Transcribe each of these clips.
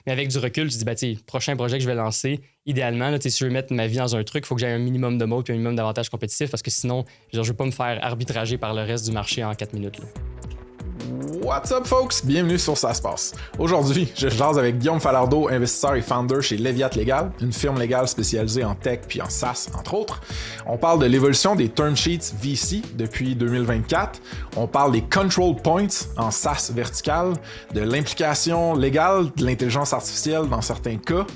Mais avec du recul, tu te dis, prochain projet que je vais lancer, idéalement, là, si je veux mettre ma vie dans un truc, il faut que j'aie un minimum de modes et un minimum d'avantages compétitifs parce que sinon, je veux pas me faire arbitrager par le reste du marché en 4 minutes. Là. What's up, folks? Bienvenue sur Ça se passe. Aujourd'hui, je jase avec Guillaume Falardeau, investisseur et founder chez Leviat Légal, une firme légale spécialisée en tech puis en SaaS, entre autres. On parle de l'évolution des term sheets VC depuis 2024. On parle des control points en SaaS vertical, de l'implication légale de l'intelligence artificielle dans certains cas.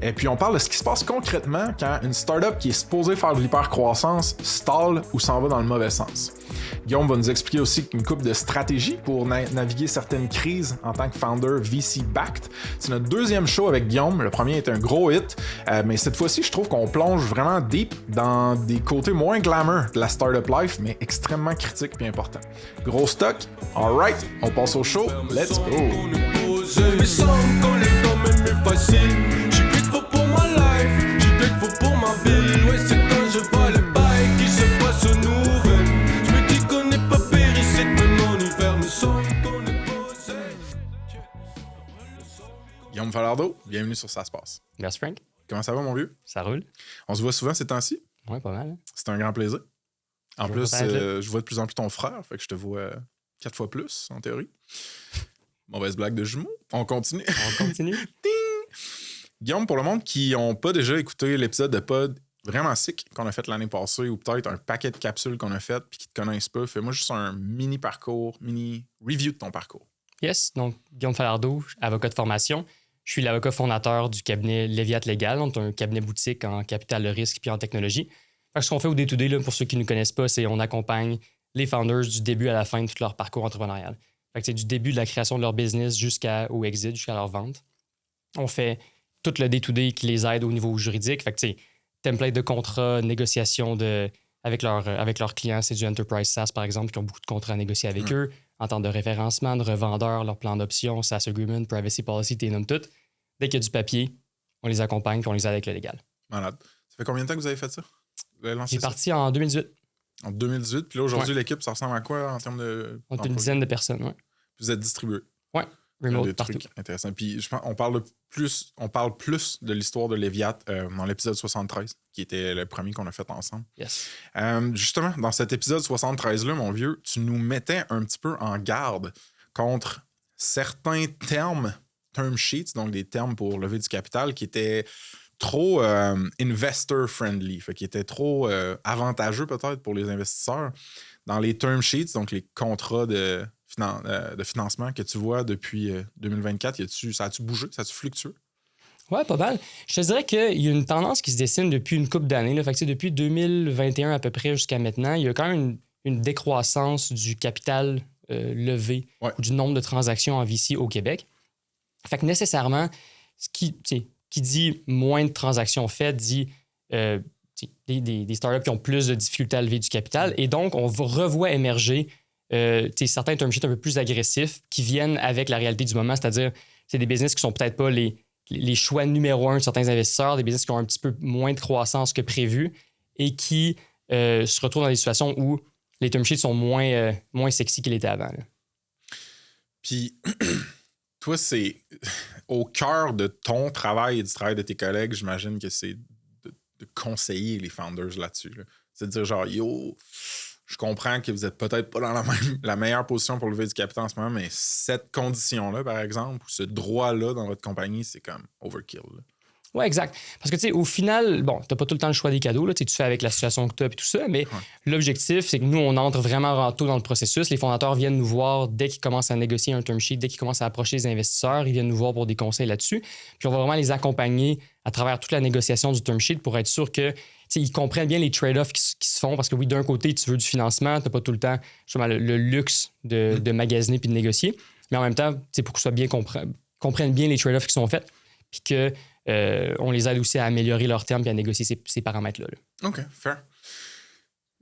Et puis on parle de ce qui se passe concrètement quand une startup qui est supposée faire de l'hypercroissance stalle ou s'en va dans le mauvais sens. Guillaume va nous expliquer aussi une couple de stratégies pour naviguer certaines crises en tant que founder VC-backed. C'est notre deuxième show avec Guillaume. Le premier est un gros hit, mais cette fois-ci, je trouve qu'on plonge vraiment deep dans des côtés moins glamour de la startup life, mais extrêmement critiques et importants. Gros stock, alright, on passe au show, let's go! Guillaume Falardeau, bienvenue sur Ça se passe. Merci Frank. Comment ça va, mon vieux? Ça roule? On se voit souvent ces temps-ci? Ouais, pas mal. Hein? C'est un grand plaisir. En plus, je vois de plus en plus ton frère, fait que je te vois 4 fois plus, en théorie. Mauvaise blague de jumeaux. On continue. Guillaume, pour le monde qui n'ont pas déjà écouté l'épisode de Pod vraiment sick qu'on a fait l'année passée, ou peut-être un paquet de capsules qu'on a faites puis qui te connaissent pas, fais-moi juste un mini review de ton parcours. Yes, donc Guillaume Falardeau, avocat de formation. Je suis l'avocat fondateur du cabinet Leviat Légal, donc un cabinet boutique en capital de risque puis en technologie. Fait que ce qu'on fait au day-to-day, là, pour ceux qui ne nous connaissent pas, c'est qu'on accompagne les founders du début à la fin de tout leur parcours entrepreneurial. Fait que c'est du début de la création de leur business jusqu'au exit, jusqu'à leur vente. On fait tout le day-to-day qui les aide au niveau juridique. Fait que template de contrat, négociation avec leurs clients, c'est du Enterprise SaaS, par exemple, qui ont beaucoup de contrats à négocier avec eux, entente de référencement, de revendeur, leur plan d'option, SaaS Agreement, Privacy Policy, t'es nomme tout. Dès qu'il y a du papier, on les accompagne et on les aide avec le légal. Malade. Ça fait combien de temps que vous avez fait ça? J'ai parti en 2018. En 2018. Puis là, aujourd'hui, l'équipe, ça ressemble à quoi en termes de... On est une dizaine de personnes, oui. Vous êtes distribués. Oui, remote partout. Trucs intéressants. Puis je pense on parle plus de l'histoire de Leviat dans l'épisode 73, qui était le premier qu'on a fait ensemble. Yes. Justement, dans cet épisode 73-là, mon vieux, tu nous mettais un petit peu en garde contre certains term sheets, donc des termes pour lever du capital, qui étaient trop investor-friendly, qui étaient trop avantageux peut-être pour les investisseurs. Dans les term sheets, donc les contrats de financement que tu vois depuis 2024, ça a-tu bougé? Ça a-tu fluctué? Oui, pas mal. Je te dirais qu'il y a une tendance qui se dessine depuis une couple d'années. Là. Fait que, depuis 2021 à peu près jusqu'à maintenant, il y a quand même une décroissance du capital levé ou du nombre de transactions en VC au Québec. Fait que nécessairement, ce qui dit moins de transactions faites dit des startups qui ont plus de difficultés à lever du capital. Et donc, on revoit émerger certains term sheets un peu plus agressifs qui viennent avec la réalité du moment, c'est-à-dire c'est des business qui sont peut-être pas les choix numéro un de certains investisseurs, des business qui ont un petit peu moins de croissance que prévu et qui se retrouvent dans des situations où les term sheets sont moins sexy qu'ils étaient avant. Là. Puis, toi, c'est au cœur de ton travail et du travail de tes collègues, j'imagine que c'est de conseiller les founders là-dessus. Là. C'est de dire genre, yo, je comprends que vous n'êtes peut-être pas dans la meilleure position pour lever du capital en ce moment, mais cette condition-là, par exemple, ou ce droit-là dans votre compagnie, c'est comme overkill. Oui, exact. Parce que, au final, bon, tu n'as pas tout le temps le choix des cadeaux. Là, tu fais avec la situation que tu as et tout ça, mais l'objectif, c'est que nous, on entre vraiment tôt dans le processus. Les fondateurs viennent nous voir dès qu'ils commencent à négocier un term sheet, dès qu'ils commencent à approcher les investisseurs, ils viennent nous voir pour des conseils là-dessus. Puis on va vraiment les accompagner à travers toute la négociation du term sheet pour être sûr que ils comprennent bien les trade-offs qui se font. Parce que oui, d'un côté, tu veux du financement, tu n'as pas tout le temps justement, le luxe de magasiner puis de négocier. Mais en même temps, pour que ce soit bien comprennent bien les trade-offs qui sont faits, puis que on les aide aussi à améliorer leurs termes et à négocier ces paramètres-là. Là. OK, fair.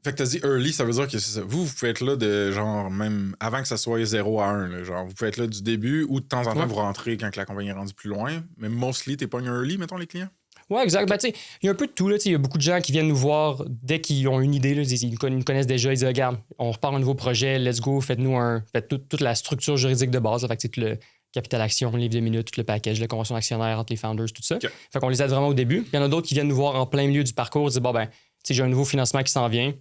Fait que t'as dit early, ça veut dire que c'est ça. Vous pouvez être là de genre même avant que ça soit 0 à 1. Là, genre, vous pouvez être là du début ou de temps en temps vous rentrez quand la compagnie est rendue plus loin. Mais mostly, t'es pas un early, mettons, les clients? Oui, exact. Ben, il y a un peu de tout. Il y a beaucoup de gens qui viennent nous voir dès qu'ils ont une idée. Là, ils nous connaissent déjà. Ils disent regarde, on repart un nouveau projet, let's go, faites toute la structure juridique de base. Là, fait que, capital action, livre de minutes, tout le package, la convention actionnaire entre les founders, tout ça. Okay. Fait qu'on les aide vraiment au début. Puis il y en a d'autres qui viennent nous voir en plein milieu du parcours, disent bon, ben, tu sais, j'ai un nouveau financement qui s'en vient,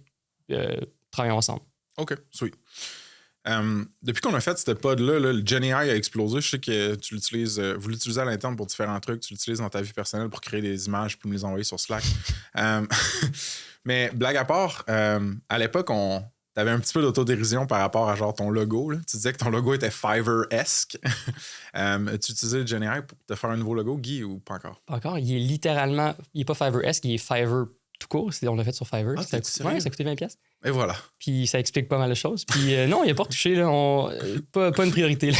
travaillons ensemble. OK, sweet. Depuis qu'on a fait cette pod-là, le GenAI a explosé. Je sais que tu l'utilises, vous l'utilisez à l'interne pour différents trucs. Tu l'utilises dans ta vie personnelle pour créer des images puis me les envoyer sur Slack. Mais blague à part, à l'époque, t'avais un petit peu d'autodérision par rapport à genre ton logo. Là. Tu disais que ton logo était Fiverr-esque. Tu utilisais le GenAI pour te faire un nouveau logo, Guy, ou pas encore? Pas encore. Il est littéralement... Il n'est pas Fiverr-esque, il est Fiverr tout court. On l'a fait sur Fiverr. Ah, ça coûtait 20$. Et voilà. Puis ça explique pas mal de choses. Puis non, il n'a pas retouché. Là, pas une priorité. Là.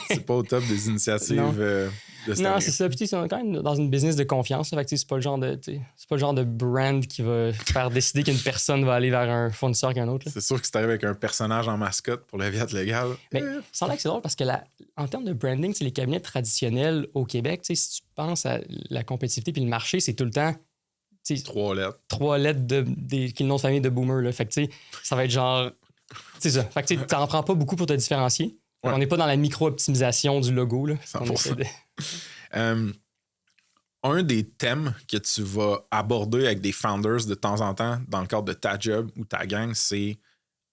C'est pas au top des initiatives de cette Non, année. c'est ça. Puis tu sais, c'est quand même dans une business de confiance. Fait que c'est pas le genre de brand qui va faire décider qu'une personne va aller vers un fournisseur qu'un autre. Là. C'est sûr que si t'arrives avec un personnage en mascotte pour le Léviat légal. Mais ça a l'air que c'est drôle parce que en termes de branding, les cabinets traditionnels au Québec, si tu penses à la compétitivité puis le marché, c'est tout le temps 3 lettres. 3 lettres qui est le nom de famille de boomer. Là. Fait que ça va être genre. C'est ça. Fait que tu n'en prends pas beaucoup pour te différencier. Ouais. On n'est pas dans la micro-optimisation du logo. Là, un des thèmes que tu vas aborder avec des founders de temps en temps dans le cadre de ta job ou ta gang, c'est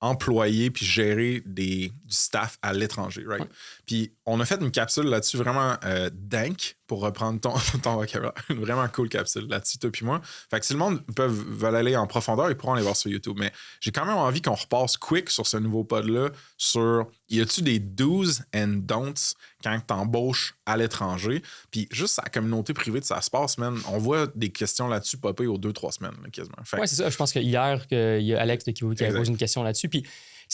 employer puis gérer du staff à l'étranger, right? Ouais. Puis on a fait une capsule là-dessus vraiment dank, pour reprendre ton vocabulaire. Une vraiment cool capsule là-dessus, toi puis moi. Fait que si le monde veut aller en profondeur, ils pourront aller voir sur YouTube. Mais j'ai quand même envie qu'on repasse quick sur ce nouveau pod-là sur y a-tu des do's and don'ts quand t'embauches à l'étranger? Puis juste sa communauté privée de ça se passe, man, on voit des questions là-dessus popper aux 2-3 semaines, là, quasiment. Oui, c'est ça. Je pense qu'hier, il y a Alex de Kiwi qui a posé une question là-dessus. Puis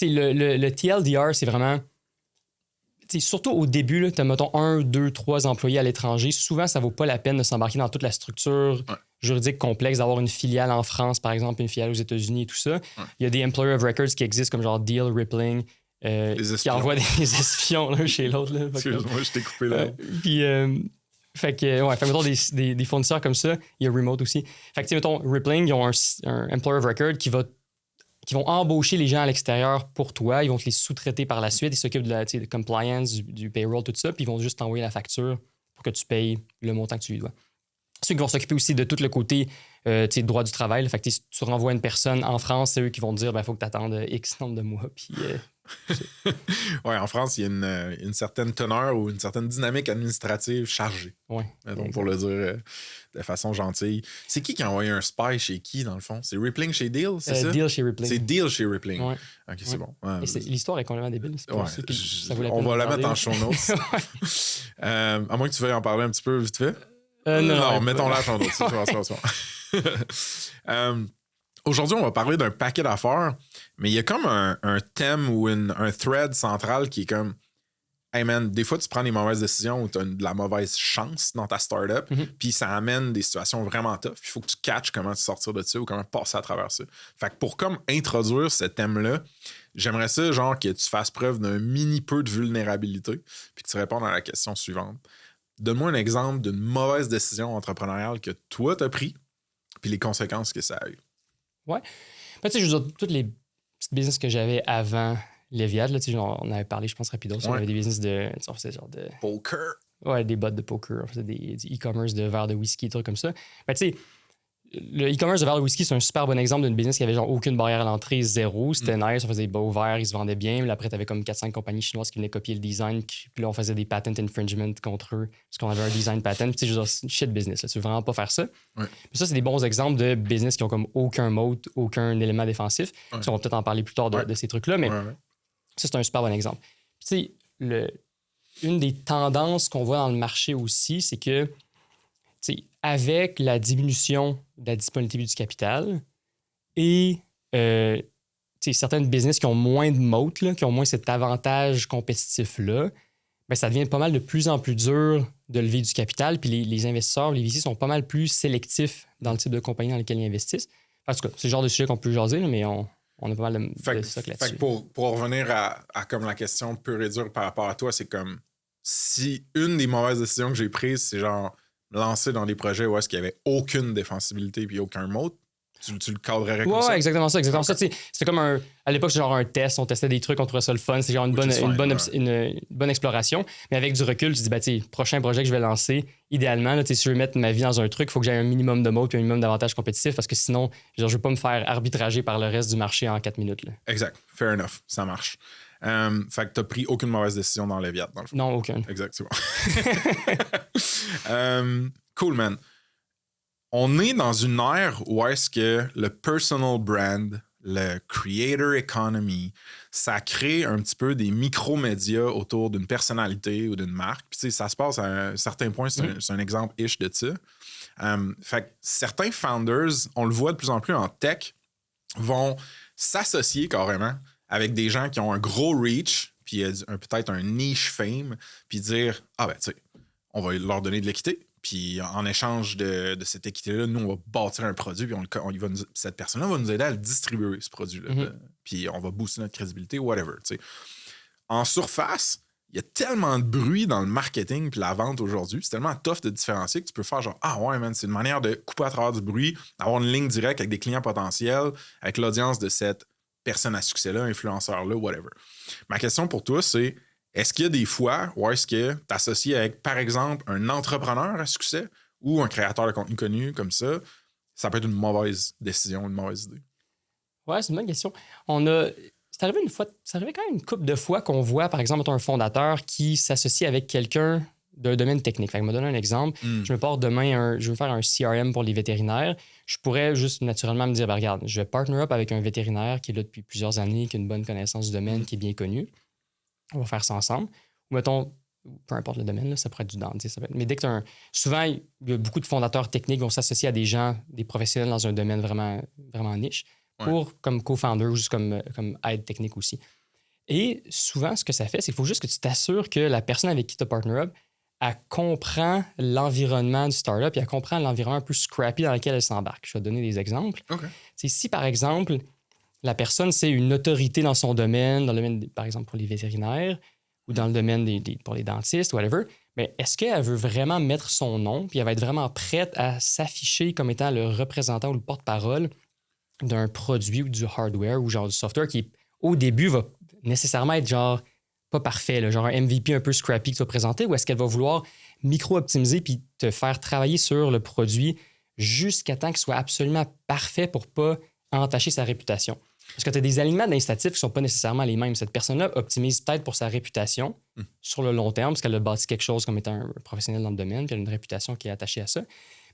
le TLDR, c'est vraiment... surtout au début, tu as, mettons, 1, 2, 3 employés à l'étranger. Souvent, ça vaut pas la peine de s'embarquer dans toute la structure juridique complexe, d'avoir une filiale en France, par exemple, une filiale aux États-Unis et tout ça. Il y a des employer of records qui existent comme genre Deal, Rippling, qui envoient des espions l'un chez l'autre. Là, excuse-moi, je t'ai coupé là. Puis, fait que mettons des fournisseurs comme ça. Il y a Remote aussi. Fait que, mettons, Rippling, ils ont un employer of record qui vont embaucher les gens à l'extérieur pour toi. Ils vont te les sous-traiter par la suite. Ils s'occupent de la compliance, du payroll, tout ça. Puis ils vont juste t'envoyer la facture pour que tu payes le montant que tu lui dois. Ceux qui vont s'occuper aussi de tout le côté droit du travail. Là. Fait que tu renvoies une personne en France, c'est eux qui vont te dire il faut que tu attendes X nombre de mois. Puis, oui, en France, il y a une certaine teneur ou une certaine dynamique administrative chargée. Oui. Donc, pour le dire de façon gentille. C'est qui a envoyé un spy chez qui, dans le fond? C'est Rippling chez Deal, c'est ça? Deal chez Rippling. C'est Deal chez Rippling. Ouais. OK, c'est bon. L'histoire est complètement débile. On va la mettre en show notes. À moins que tu veuilles en parler un petit peu vite fait. Non, mettons-la en show notes. Aujourd'hui, on va parler d'un paquet d'affaires, mais il y a comme un thème ou un thread central qui est comme hey man, des fois tu prends des mauvaises décisions ou tu as de la mauvaise chance dans ta startup, puis ça amène des situations vraiment tough. Il faut que tu catches comment sortir de ça ou comment passer à travers ça. Fait que pour comme introduire ce thème-là, j'aimerais ça genre que tu fasses preuve d'un mini peu de vulnérabilité puis que tu répondes à la question suivante. Donne-moi un exemple d'une mauvaise décision entrepreneuriale que toi t'as pris puis les conséquences que ça a eu. Ouais. Tu sais, je veux dire, toutes les petites business que j'avais avant Léviat, là, on avait parlé, je pense, rapido. On avait des business on faisait genre de... Poker. Ouais, des bots de poker. On faisait du e-commerce de verre de whisky, des trucs comme ça. Tu sais, le e-commerce de verre de whisky, c'est un super bon exemple d'une business qui avait genre aucune barrière à l'entrée, zéro. C'était nice, on faisait des beaux verres, ils se vendaient bien. Là, après, t'avais comme 4-5 compagnies chinoises qui venaient copier le design. Puis là, on faisait des patent infringement contre eux parce qu'on avait un design patent. Tu sais, je veux dire, c'est une shit business. Là. Tu veux vraiment pas faire ça. Ouais. Mais ça, c'est des bons exemples de business qui ont comme aucun mode, aucun élément défensif. Ouais. On va peut-être en parler plus tard de ces trucs-là, mais ça, c'est un super bon exemple. Puis, tu sais, une des tendances qu'on voit dans le marché aussi, c'est que avec la diminution de la disponibilité du capital et certaines business qui ont moins de moat, là, qui ont moins cet avantage compétitif-là, ben, ça devient pas mal de plus en plus dur de lever du capital. Puis les investisseurs, les VC sont pas mal plus sélectifs dans le type de compagnie dans lesquelles ils investissent. En tout cas, c'est le genre de sujet qu'on peut jaser, là, mais on a pas mal de stock là-dessus. Fait que pour revenir à comme la question pure et dure par rapport à toi, c'est comme si une des mauvaises décisions que j'ai prises, c'est genre lancer dans des projets où est-ce qu'il n'y avait aucune défensibilité puis aucun moat, Tu le cadrerais comme ça? Ouais, exactement ça. C'était comme à l'époque, c'était genre un test, on testait des trucs, on trouvait ça le fun, c'était genre une bonne exploration. Mais avec du recul, tu te dis, prochain projet que je vais lancer, idéalement, là, si je veux mettre ma vie dans un truc, il faut que j'aie un minimum de modes et un minimum d'avantages compétitifs parce que sinon, je ne veux pas me faire arbitrager par le reste du marché en 4 minutes. Là. Exact. Fair enough. Ça marche. Fait que tu n'as pris aucune mauvaise décision dans Leviat, dans le fond. Non, aucune. Exact, c'est bon. Cool, man. On est dans une ère où est-ce que le personal brand, le creator economy, ça crée un petit peu des micro-médias autour d'une personnalité ou d'une marque. Puis, ça se passe à un certain point, c'est un exemple-ish de ça. Fait que certains founders, on le voit de plus en plus en tech, vont s'associer carrément avec des gens qui ont un gros reach, puis peut-être un niche fame, puis dire, tu sais, on va leur donner de l'équité. Puis en échange de cette équité-là, nous, on va bâtir un produit, puis cette personne-là va nous aider à le distribuer, ce produit-là. Puis on va booster notre crédibilité, whatever. T'sais. En surface, il y a tellement de bruit dans le marketing puis la vente aujourd'hui, c'est tellement tough de différencier que tu peux faire genre, ouais, man, c'est une manière de couper à travers du bruit, avoir une ligne directe avec des clients potentiels, avec l'audience de cette personne à succès-là, influenceur-là, whatever. Ma question pour toi, c'est est-ce qu'il y a des fois où est-ce que tu t'associes avec, par exemple, un entrepreneur à succès ou un créateur de contenu connu comme ça? Ça peut être une mauvaise décision, une mauvaise idée. Ouais, c'est une bonne question. C'est arrivé quand même une couple de fois qu'on voit, par exemple, un fondateur qui s'associe avec quelqu'un d'un domaine technique. Fait que je me donne un exemple. Je me porte demain, je veux faire un CRM pour les vétérinaires. Je pourrais juste naturellement me dire, regarde, je vais partner up avec un vétérinaire qui est là depuis plusieurs années, qui a une bonne connaissance du domaine, qui est bien connu. On va faire ça ensemble. Ou mettons, peu importe le domaine, là, ça pourrait être du dentiste. Mais dès que tu as souvent, il y a beaucoup de fondateurs techniques qui vont s'associer à des gens, des professionnels dans un domaine vraiment, vraiment niche, comme co-founder ou juste comme aide technique aussi. Et souvent, ce que ça fait, c'est qu'il faut juste que tu t'assures que la personne avec qui tu as partner up, elle comprend l'environnement du startup et elle comprend l'environnement un peu scrappy dans lequel elle s'embarque. Je vais te donner des exemples. Okay. Si, par exemple, la personne, c'est une autorité dans son domaine, dans le domaine, par exemple, pour les vétérinaires ou dans le domaine pour les dentistes, whatever, mais est-ce qu'elle veut vraiment mettre son nom puis elle va être vraiment prête à s'afficher comme étant le représentant ou le porte-parole d'un produit ou du hardware ou genre du software qui, au début, va nécessairement être genre pas parfait, là, genre un MVP un peu scrappy que tu vas présenter, ou est-ce qu'elle va vouloir micro-optimiser puis te faire travailler sur le produit jusqu'à temps qu'il soit absolument parfait pour pas entacher sa réputation? Parce que tu as des alignements d'incitatifs qui ne sont pas nécessairement les mêmes. Cette personne-là optimise peut-être pour sa réputation sur le long terme, parce qu'elle a bâti quelque chose comme étant un professionnel dans le domaine, puis elle a une réputation qui est attachée à ça.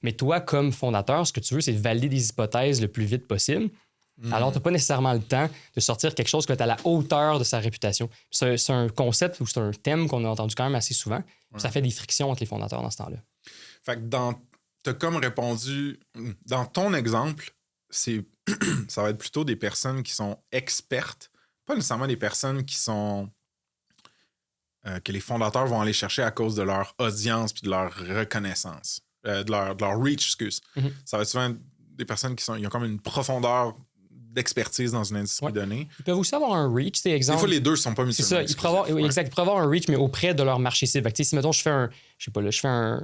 Mais toi, comme fondateur, ce que tu veux, c'est valider des hypothèses le plus vite possible. Alors, tu n'as pas nécessairement le temps de sortir quelque chose qui est à la hauteur de sa réputation. C'est un concept ou c'est un thème qu'on a entendu quand même assez souvent. Ça fait des frictions entre les fondateurs dans ce temps-là. Fait que tu as comme répondu, dans ton exemple, ça va être plutôt des personnes qui sont expertes, pas nécessairement des personnes qui sont que les fondateurs vont aller chercher à cause de leur audience puis de leur reconnaissance, de leur reach, excuse. Ça va être souvent des personnes qui ont comme une profondeur d'expertise dans une industrie donnée. Ils peuvent aussi avoir un reach, c'est exemple. Des fois, les deux ne sont pas mis sur le même. C'est ça, ils peuvent avoir un reach, mais auprès de leur marché cible. Si, mettons, je fais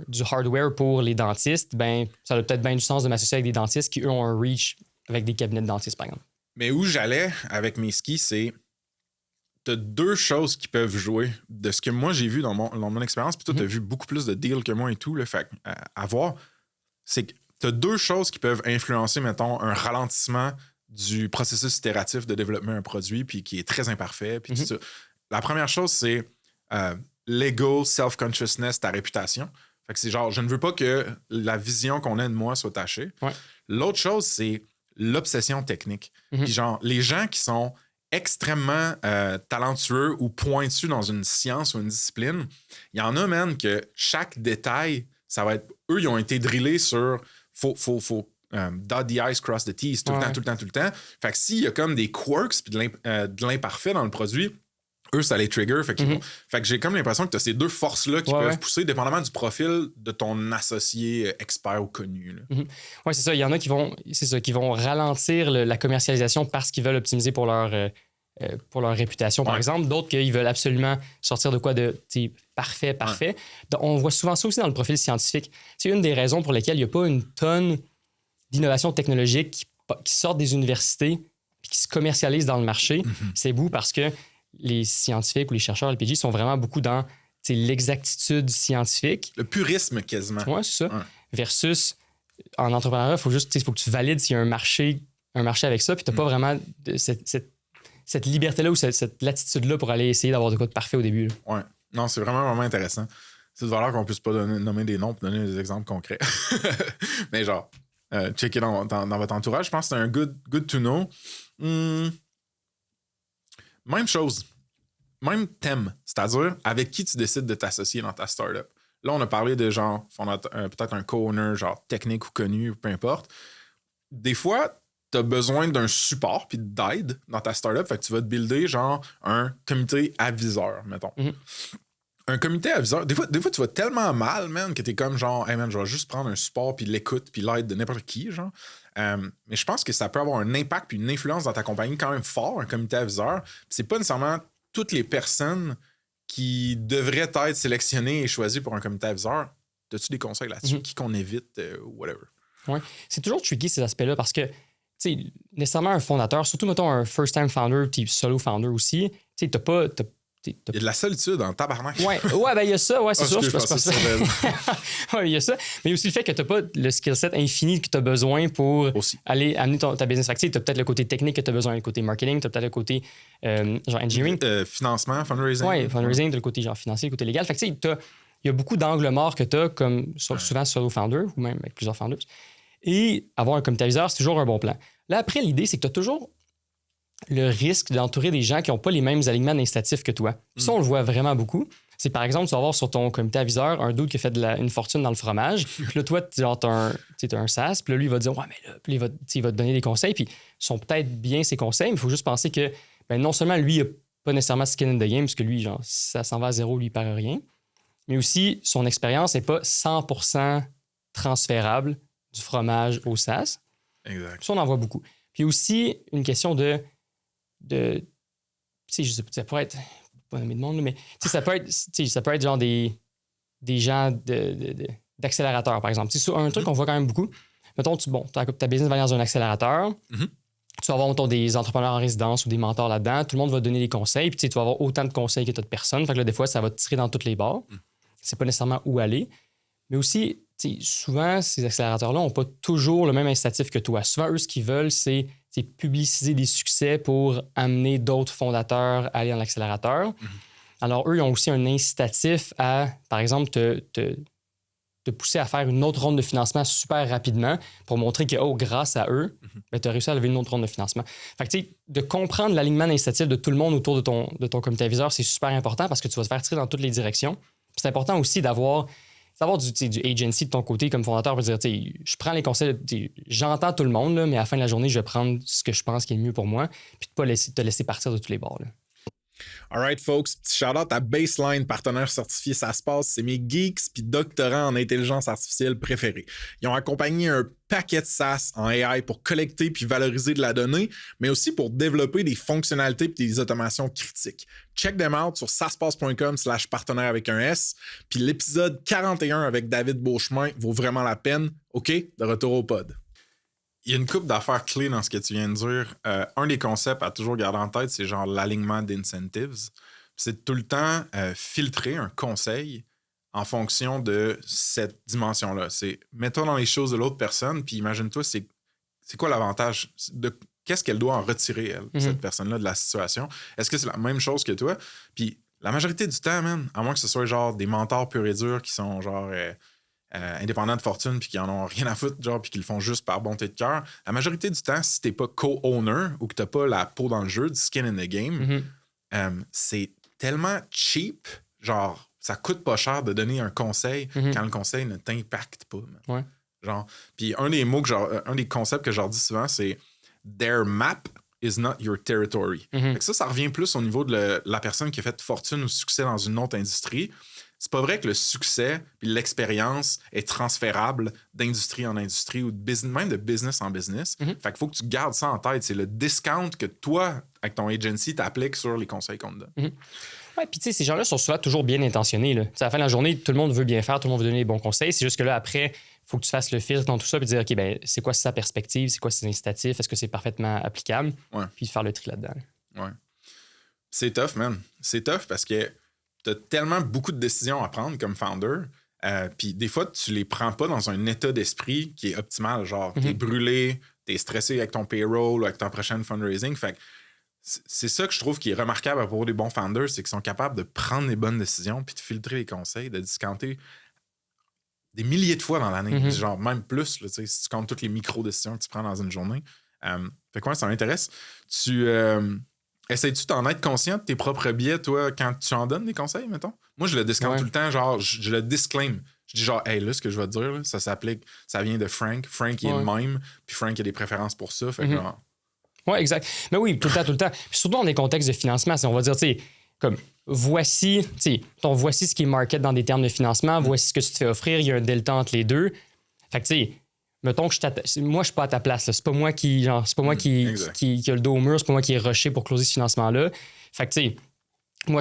du hardware pour les dentistes, ben ça a peut-être bien du sens de m'associer avec des dentistes qui, eux, ont un reach avec des cabinets de dentistes, par exemple. Mais où j'allais avec mes skis, c'est t'as deux choses qui peuvent jouer. De ce que moi, j'ai vu dans mon expérience, puis toi, t'as vu beaucoup plus de deals que moi et tout, le fait à voir, c'est que t'as deux choses qui peuvent influencer, mettons, un ralentissement du processus itératif de développer un produit, puis qui est très imparfait. Puis tout ça. La première chose, c'est l'ego, self-consciousness, ta réputation. Fait que c'est genre, je ne veux pas que la vision qu'on a de moi soit tachée. Ouais. L'autre chose, c'est l'obsession technique. Puis genre, les gens qui sont extrêmement talentueux ou pointus dans une science ou une discipline, il y en a, man, que chaque détail, ça va être... Eux, ils ont été drillés sur... Faut dot the i's, cross the t's, tout le temps. Fait que s'il y a comme des quirks puis de l'imparfait dans le produit, eux, ça les trigger. Fait que j'ai comme l'impression que tu as ces deux forces-là qui peuvent pousser, dépendamment du profil de ton associé expert ou connu. Oui, c'est ça. Il y en a qui vont ralentir la commercialisation parce qu'ils veulent optimiser pour leur réputation, par exemple. D'autres qui veulent absolument sortir de quoi de parfait. Donc, on voit souvent ça aussi dans le profil scientifique. C'est une des raisons pour lesquelles il n'y a pas une tonne d'innovation technologique qui sortent des universités et qui se commercialisent dans le marché, c'est beau parce que les scientifiques ou les chercheurs LPG sont vraiment beaucoup dans l'exactitude scientifique. Le purisme, quasiment. Oui, c'est ça. Ouais. Versus, en entrepreneuriat, il faut que tu valides s'il y a un marché avec ça, puis tu n'as pas vraiment cette liberté-là ou cette latitude-là pour aller essayer d'avoir de quoi de parfait au début. Oui. Non, c'est vraiment intéressant. C'est de valeur qu'on ne puisse pas nommer des noms pour donner des exemples concrets. Mais genre, checker dans votre entourage, je pense que c'est un good to know. Même chose. Même thème. C'est-à-dire, avec qui tu décides de t'associer dans ta startup. Là, on a parlé de genre, peut-être un co-owner, genre technique ou connu, peu importe. Des fois, tu as besoin d'un support puis d'aide dans ta startup. Fait que tu vas te builder genre un comité aviseur, mettons. Un comité aviseur, des fois, tu vas tellement mal, man, que t'es comme genre, hey man, je vais juste prendre un support puis l'écoute puis l'aide de n'importe qui, genre. Mais je pense que ça peut avoir un impact puis une influence dans ta compagnie quand même fort, un comité aviseur. Puis c'est pas nécessairement toutes les personnes qui devraient être sélectionnées et choisies pour un comité aviseur. As-tu des conseils là-dessus? Qui qu'on évite, whatever? Oui. C'est toujours tricky ces aspects-là parce que, tu sais, nécessairement un fondateur, surtout, mettons, un first-time founder puis solo founder aussi, tu sais, t'as pas. Il y a de la solitude en tabarnak. Ouais, ben il y a ça, c'est sûr. Je pense ça. Ouais, il y a ça. Mais aussi le fait que tu n'as pas le skill set infini que tu as besoin pour aller amener ta business. Tu as peut-être le côté technique que tu as besoin, le côté marketing, tu as peut-être le côté genre engineering. Financement, fundraising. Oui, fundraising, tu as le côté genre financier, le côté légal. Fait que tu sais, il y a beaucoup d'angles morts que tu as, comme souvent solo founder ou même avec plusieurs founders. Et avoir un comité aviseur, c'est toujours un bon plan. Là, après, l'idée, c'est que tu as toujours le risque d'entourer des gens qui n'ont pas les mêmes alignements d'instatifs que toi. Ça, on le voit vraiment beaucoup. C'est par exemple, tu vas avoir sur ton comité aviseur un dude qui a fait une fortune dans le fromage. Puis là, toi, tu as un SaaS. Puis là, lui, il va te dire, ouais, mais là, puis il va te donner des conseils. Puis ils sont peut-être bien ses conseils, mais il faut juste penser que non seulement lui, il n'a pas nécessairement skin in the game, parce que lui, genre, ça s'en va à zéro, lui, il ne perd rien. Mais aussi, son expérience n'est pas 100% transférable du fromage au SaaS. Exact. Ça, on en voit beaucoup. Puis aussi, une question tu sais, je sais pas, ça pourrait être, pas nommer de monde, mais ça peut être genre des gens d'accélérateur, par exemple. C'est un truc qu'on voit quand même beaucoup. Mettons, ta business va aller dans un accélérateur. Tu vas avoir des entrepreneurs en résidence ou des mentors là-dedans. Tout le monde va te donner des conseils. Puis tu vas avoir autant de conseils que tu as de personnes. Fait que là, des fois, ça va te tirer dans toutes les barres. C'est pas nécessairement où aller. Mais aussi, souvent, ces accélérateurs-là n'ont pas toujours le même incitatif que toi. Souvent, eux, ce qu'ils veulent, c'est publiciser des succès pour amener d'autres fondateurs à aller dans l'accélérateur. Alors, eux, ils ont aussi un incitatif à, par exemple, te pousser à faire une autre ronde de financement super rapidement pour montrer que, grâce à eux, tu as réussi à lever une autre ronde de financement. Fait que, de comprendre l'alignement d'incitatif de tout le monde autour de ton comité aviseur, c'est super important parce que tu vas te faire tirer dans toutes les directions. Puis c'est important aussi d'avoir du agency de ton côté comme fondateur pour dire, je prends les conseils, j'entends tout le monde, là, mais à la fin de la journée, je vais prendre ce que je pense qui est le mieux pour moi, puis de ne pas te laisser partir de tous les bords. Là. All right, folks. Petit shout-out à Baseline, partenaire certifié Ça se passe. C'est mes geeks puis doctorants en intelligence artificielle préférés. Ils ont accompagné un paquet de SaaS en AI pour collecter puis valoriser de la donnée, mais aussi pour développer des fonctionnalités puis des automations critiques. Check them out sur saspace.com/partenaire avec un S. Puis l'épisode 41 avec David Beauchemin vaut vraiment la peine. OK? De retour au pod. Il y a une couple d'affaires clés dans ce que tu viens de dire. Un des concepts à toujours garder en tête, c'est genre l'alignement d'incentives. C'est tout le temps filtrer un conseil en fonction de cette dimension-là. C'est mets-toi dans les choses de l'autre personne, puis imagine-toi, c'est quoi l'avantage? Qu'est-ce qu'elle doit en retirer, elle, cette personne-là, de la situation? Est-ce que c'est la même chose que toi? Puis la majorité du temps, man, à moins que ce soit genre des mentors purs et durs qui sont genre... indépendants de fortune puis qui en ont rien à foutre, genre, puis qui le font juste par bonté de cœur. La majorité du temps, si t'es pas co-owner ou que t'as pas la peau dans le jeu, du skin in the game, c'est tellement cheap, genre, ça coûte pas cher de donner un conseil quand le conseil ne t'impacte pas. Ouais. Genre, puis un des concepts que je leur dis souvent, c'est « Their map is not your territory ». Fait que ça revient plus au niveau de la personne qui a fait fortune ou succès dans une autre industrie. C'est pas vrai que le succès et l'expérience est transférable d'industrie en industrie ou même de business en business. Fait qu'il faut que tu gardes ça en tête. C'est le discount que toi, avec ton agency, t'appliques sur les conseils qu'on te donne. Ouais, puis tu sais, ces gens-là sont souvent toujours bien intentionnés. Là. À la fin de la journée, tout le monde veut bien faire, tout le monde veut donner les bons conseils. C'est juste que là, après, il faut que tu fasses le filtre dans tout ça puis dire, OK, ben c'est quoi sa perspective, c'est quoi ses incitatifs, est-ce que c'est parfaitement applicable? Puis faire le tri là-dedans. Ouais. C'est tough, man. C'est tough parce que tu as tellement beaucoup de décisions à prendre comme founder. Puis des fois, tu les prends pas dans un état d'esprit qui est optimal. Genre, t'es brûlé, t'es stressé avec ton payroll ou avec ton prochain fundraising. Fait que c'est ça que je trouve qui est remarquable à propos des bons founders, c'est qu'ils sont capables de prendre les bonnes décisions puis de filtrer les conseils, de discounter des milliers de fois dans l'année. Genre, même plus, là, si tu comptes toutes les micro-décisions que tu prends dans une journée. Fait que ouais, ça m'intéresse. Essayes-tu d'en être conscient de tes propres biais, toi, quand tu en donnes des conseils, mettons? Moi, je le discount tout le temps, genre, je le disclaim. Je dis genre, hey, là, ce que je vais te dire, là, ça s'applique, ça vient de Frank. Frank, il est le même, puis Frank a des préférences pour ça. Fait que genre... Oui, exact. Mais oui, tout le temps. Puis surtout dans des contextes de financement, on va dire, tu sais, comme voici ce qui est market dans des termes de financement, voici ce que tu te fais offrir, il y a un delta entre les deux. Fait que, tu sais, mettons que moi, je suis pas à ta place. Là. C'est pas moi qui a le dos au mur, c'est pas moi qui est rushé pour closer ce financement-là. Fait que, tu sais, moi,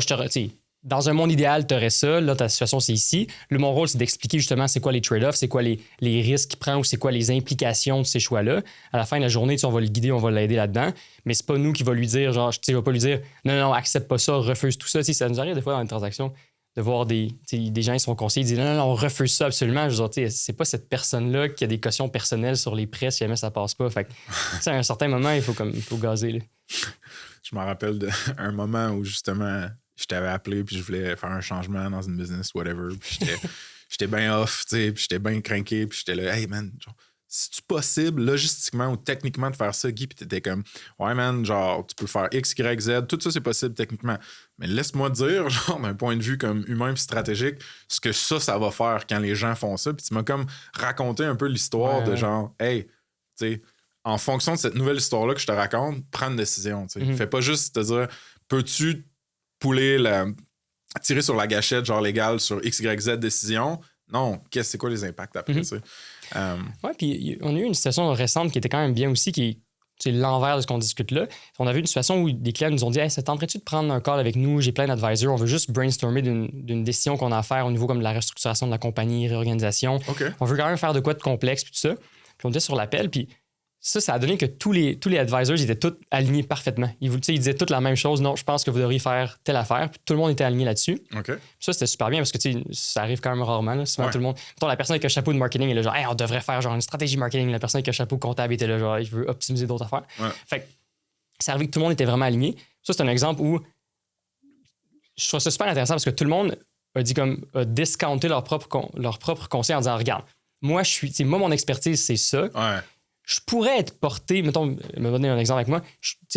dans un monde idéal, tu aurais ça. Là, ta situation, c'est ici. Mon rôle, c'est d'expliquer justement c'est quoi les trade-offs, c'est quoi les risques qu'il prend ou c'est quoi les implications de ces choix-là. À la fin de la journée, on va le guider, on va l'aider là-dedans. Mais c'est pas nous qui va lui dire, genre, je vais pas lui dire non, accepte pas ça, refuse tout ça. Ça nous arrive des fois dans une transaction de voir des gens qui sont conseillés, ils disent non, on refuse ça absolument. Je veux dire, c'est pas cette personne-là qui a des cautions personnelles sur les prêts si jamais ça passe pas. Fait que, à un certain moment, il faut gazer. Là. Je me rappelle d'un moment où justement, je t'avais appelé puis je voulais faire un changement dans une business, whatever. Puis j'étais bien off, tu sais, puis j'étais bien craqué, puis j'étais là, hey man, genre, c'est-tu possible logistiquement ou techniquement de faire ça, Guy? Puis t'étais comme, ouais man, genre, tu peux faire X, Y, Z, tout ça c'est possible techniquement. Mais laisse-moi dire, genre, d'un point de vue comme humain et stratégique, ce que ça va faire quand les gens font ça. Puis tu m'as comme raconté un peu l'histoire de genre, hey, tu sais, en fonction de cette nouvelle histoire-là que je te raconte, prends une décision, tu sais. Fais pas juste te dire, peux-tu tirer sur la gâchette, genre légale, sur X, Y, Z décision? Non, c'est quoi les impacts après, tu sais? Oui, puis on a eu une situation récente qui était quand même bien aussi, c'est l'envers de ce qu'on discute là. On a vu une situation où des clients nous ont dit hey, ça tenterait-tu de prendre un call avec nous? J'ai plein d'advisors. On veut juste brainstormer d'une décision qu'on a à faire au niveau comme de la restructuration de la compagnie, réorganisation. Okay. On veut quand même faire de quoi de complexe puis tout ça. Puis on était sur l'appel, puis ça a donné que tous les advisors ils étaient tous alignés parfaitement. Ils disaient toutes la même chose. Non, je pense que vous devriez faire telle affaire. Puis tout le monde était aligné là-dessus. Okay. Ça, c'était super bien parce que ça arrive quand même rarement. Là. Souvent, tout le monde. Mettons, la personne avec un chapeau de marketing est là, genre, hey, on devrait faire genre une stratégie marketing. La personne avec un chapeau comptable était là, genre, il veut optimiser d'autres affaires. Ouais. Fait que ça arrive que tout le monde était vraiment aligné. Ça, c'est un exemple où je trouve ça super intéressant parce que tout le monde a discounté leur propre conseil en disant, regarde, moi, mon expertise, c'est ça. Ouais. Je pourrais être porté, mettons, me donner un exemple avec moi.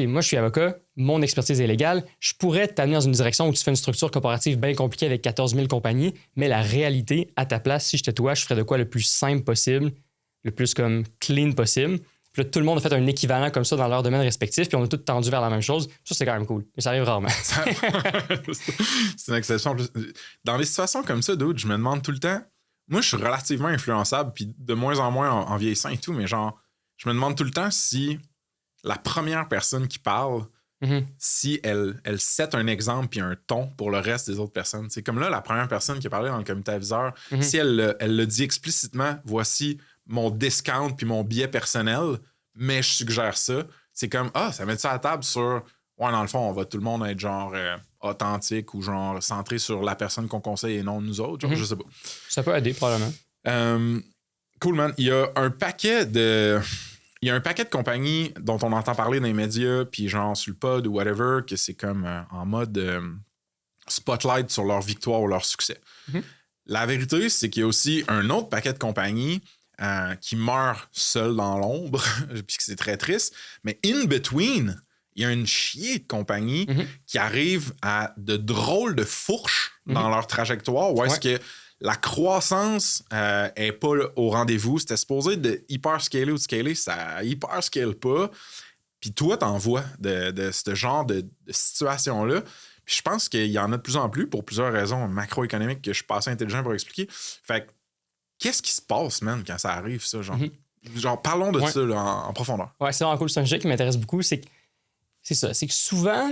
Moi, je suis avocat, mon expertise est légale. Je pourrais t'amener dans une direction où tu fais une structure coopérative bien compliquée avec 14 000 compagnies, mais la réalité, à ta place, si j'étais toi, je ferais de quoi le plus simple possible, le plus comme clean possible. Puis là, tout le monde a fait un équivalent comme ça dans leur domaine respectif, puis on a tous tendu vers la même chose. Ça, c'est quand même cool, mais ça arrive rarement. C'est une exception. Dans les situations comme ça, dude, je me demande tout le temps. Moi, je suis relativement influençable, puis de moins en moins en vieillissant et tout, mais genre, je me demande tout le temps si la première personne qui parle, si elle set un exemple puis un ton pour le reste des autres personnes. C'est comme là, la première personne qui a parlé dans le comité aviseur, si elle le dit explicitement, voici mon discount puis mon biais personnel, mais je suggère ça, c'est comme, ça met ça à la table sur, dans le fond, on va tout le monde être genre authentique ou genre centré sur la personne qu'on conseille et non nous autres. Genre, je sais pas. Ça peut aider, probablement. Cool, man. Il y a un paquet de compagnies dont on entend parler dans les médias, puis genre sur le pod ou whatever, que c'est comme en mode spotlight sur leur victoire ou leur succès. La vérité, c'est qu'il y a aussi un autre paquet de compagnies qui meurent seules dans l'ombre, puis que c'est très triste. Mais in between, il y a une chier de compagnies qui arrivent à de drôles de fourches dans leur trajectoire, où est-ce que la croissance est pas au rendez-vous. C'était supposé de hyper-scaler ou de scaler, ça hyper-scale pas. Puis toi, t'en vois de ce genre de situation-là. Puis je pense qu'il y en a de plus en plus pour plusieurs raisons macroéconomiques que je suis pas assez intelligent pour expliquer. Fait que, qu'est-ce qui se passe, man, quand ça arrive, ça? Genre parlons de ça là, en profondeur. Ouais, c'est vraiment cool. C'est un sujet qui m'intéresse beaucoup. C'est ça. C'est que souvent,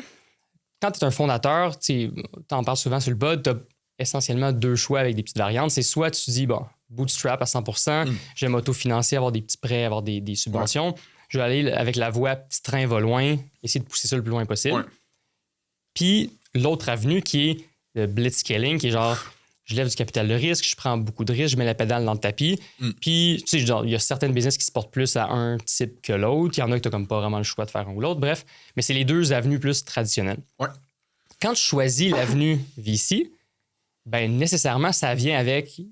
quand tu es un fondateur, tu en parles souvent sur le pod, tu as essentiellement 2 choix avec des petites variantes. C'est soit tu dis, bon, bootstrap à 100%, j'aime autofinancer, avoir des petits prêts, avoir des subventions. Je vais aller avec la voie petit train va loin, essayer de pousser ça le plus loin possible. Ouais. Puis l'autre avenue qui est le blitzscaling, qui est genre, je lève du capital de risque, je prends beaucoup de risques, je mets la pédale dans le tapis. Puis, tu sais, il y a certaines business qui se portent plus à un type que l'autre. Il y en a que tu n'as comme pas vraiment le choix de faire un ou l'autre. Bref, mais c'est les 2 avenues plus traditionnelles. Ouais. Quand tu choisis l'avenue VC, ben nécessairement, ça vient avec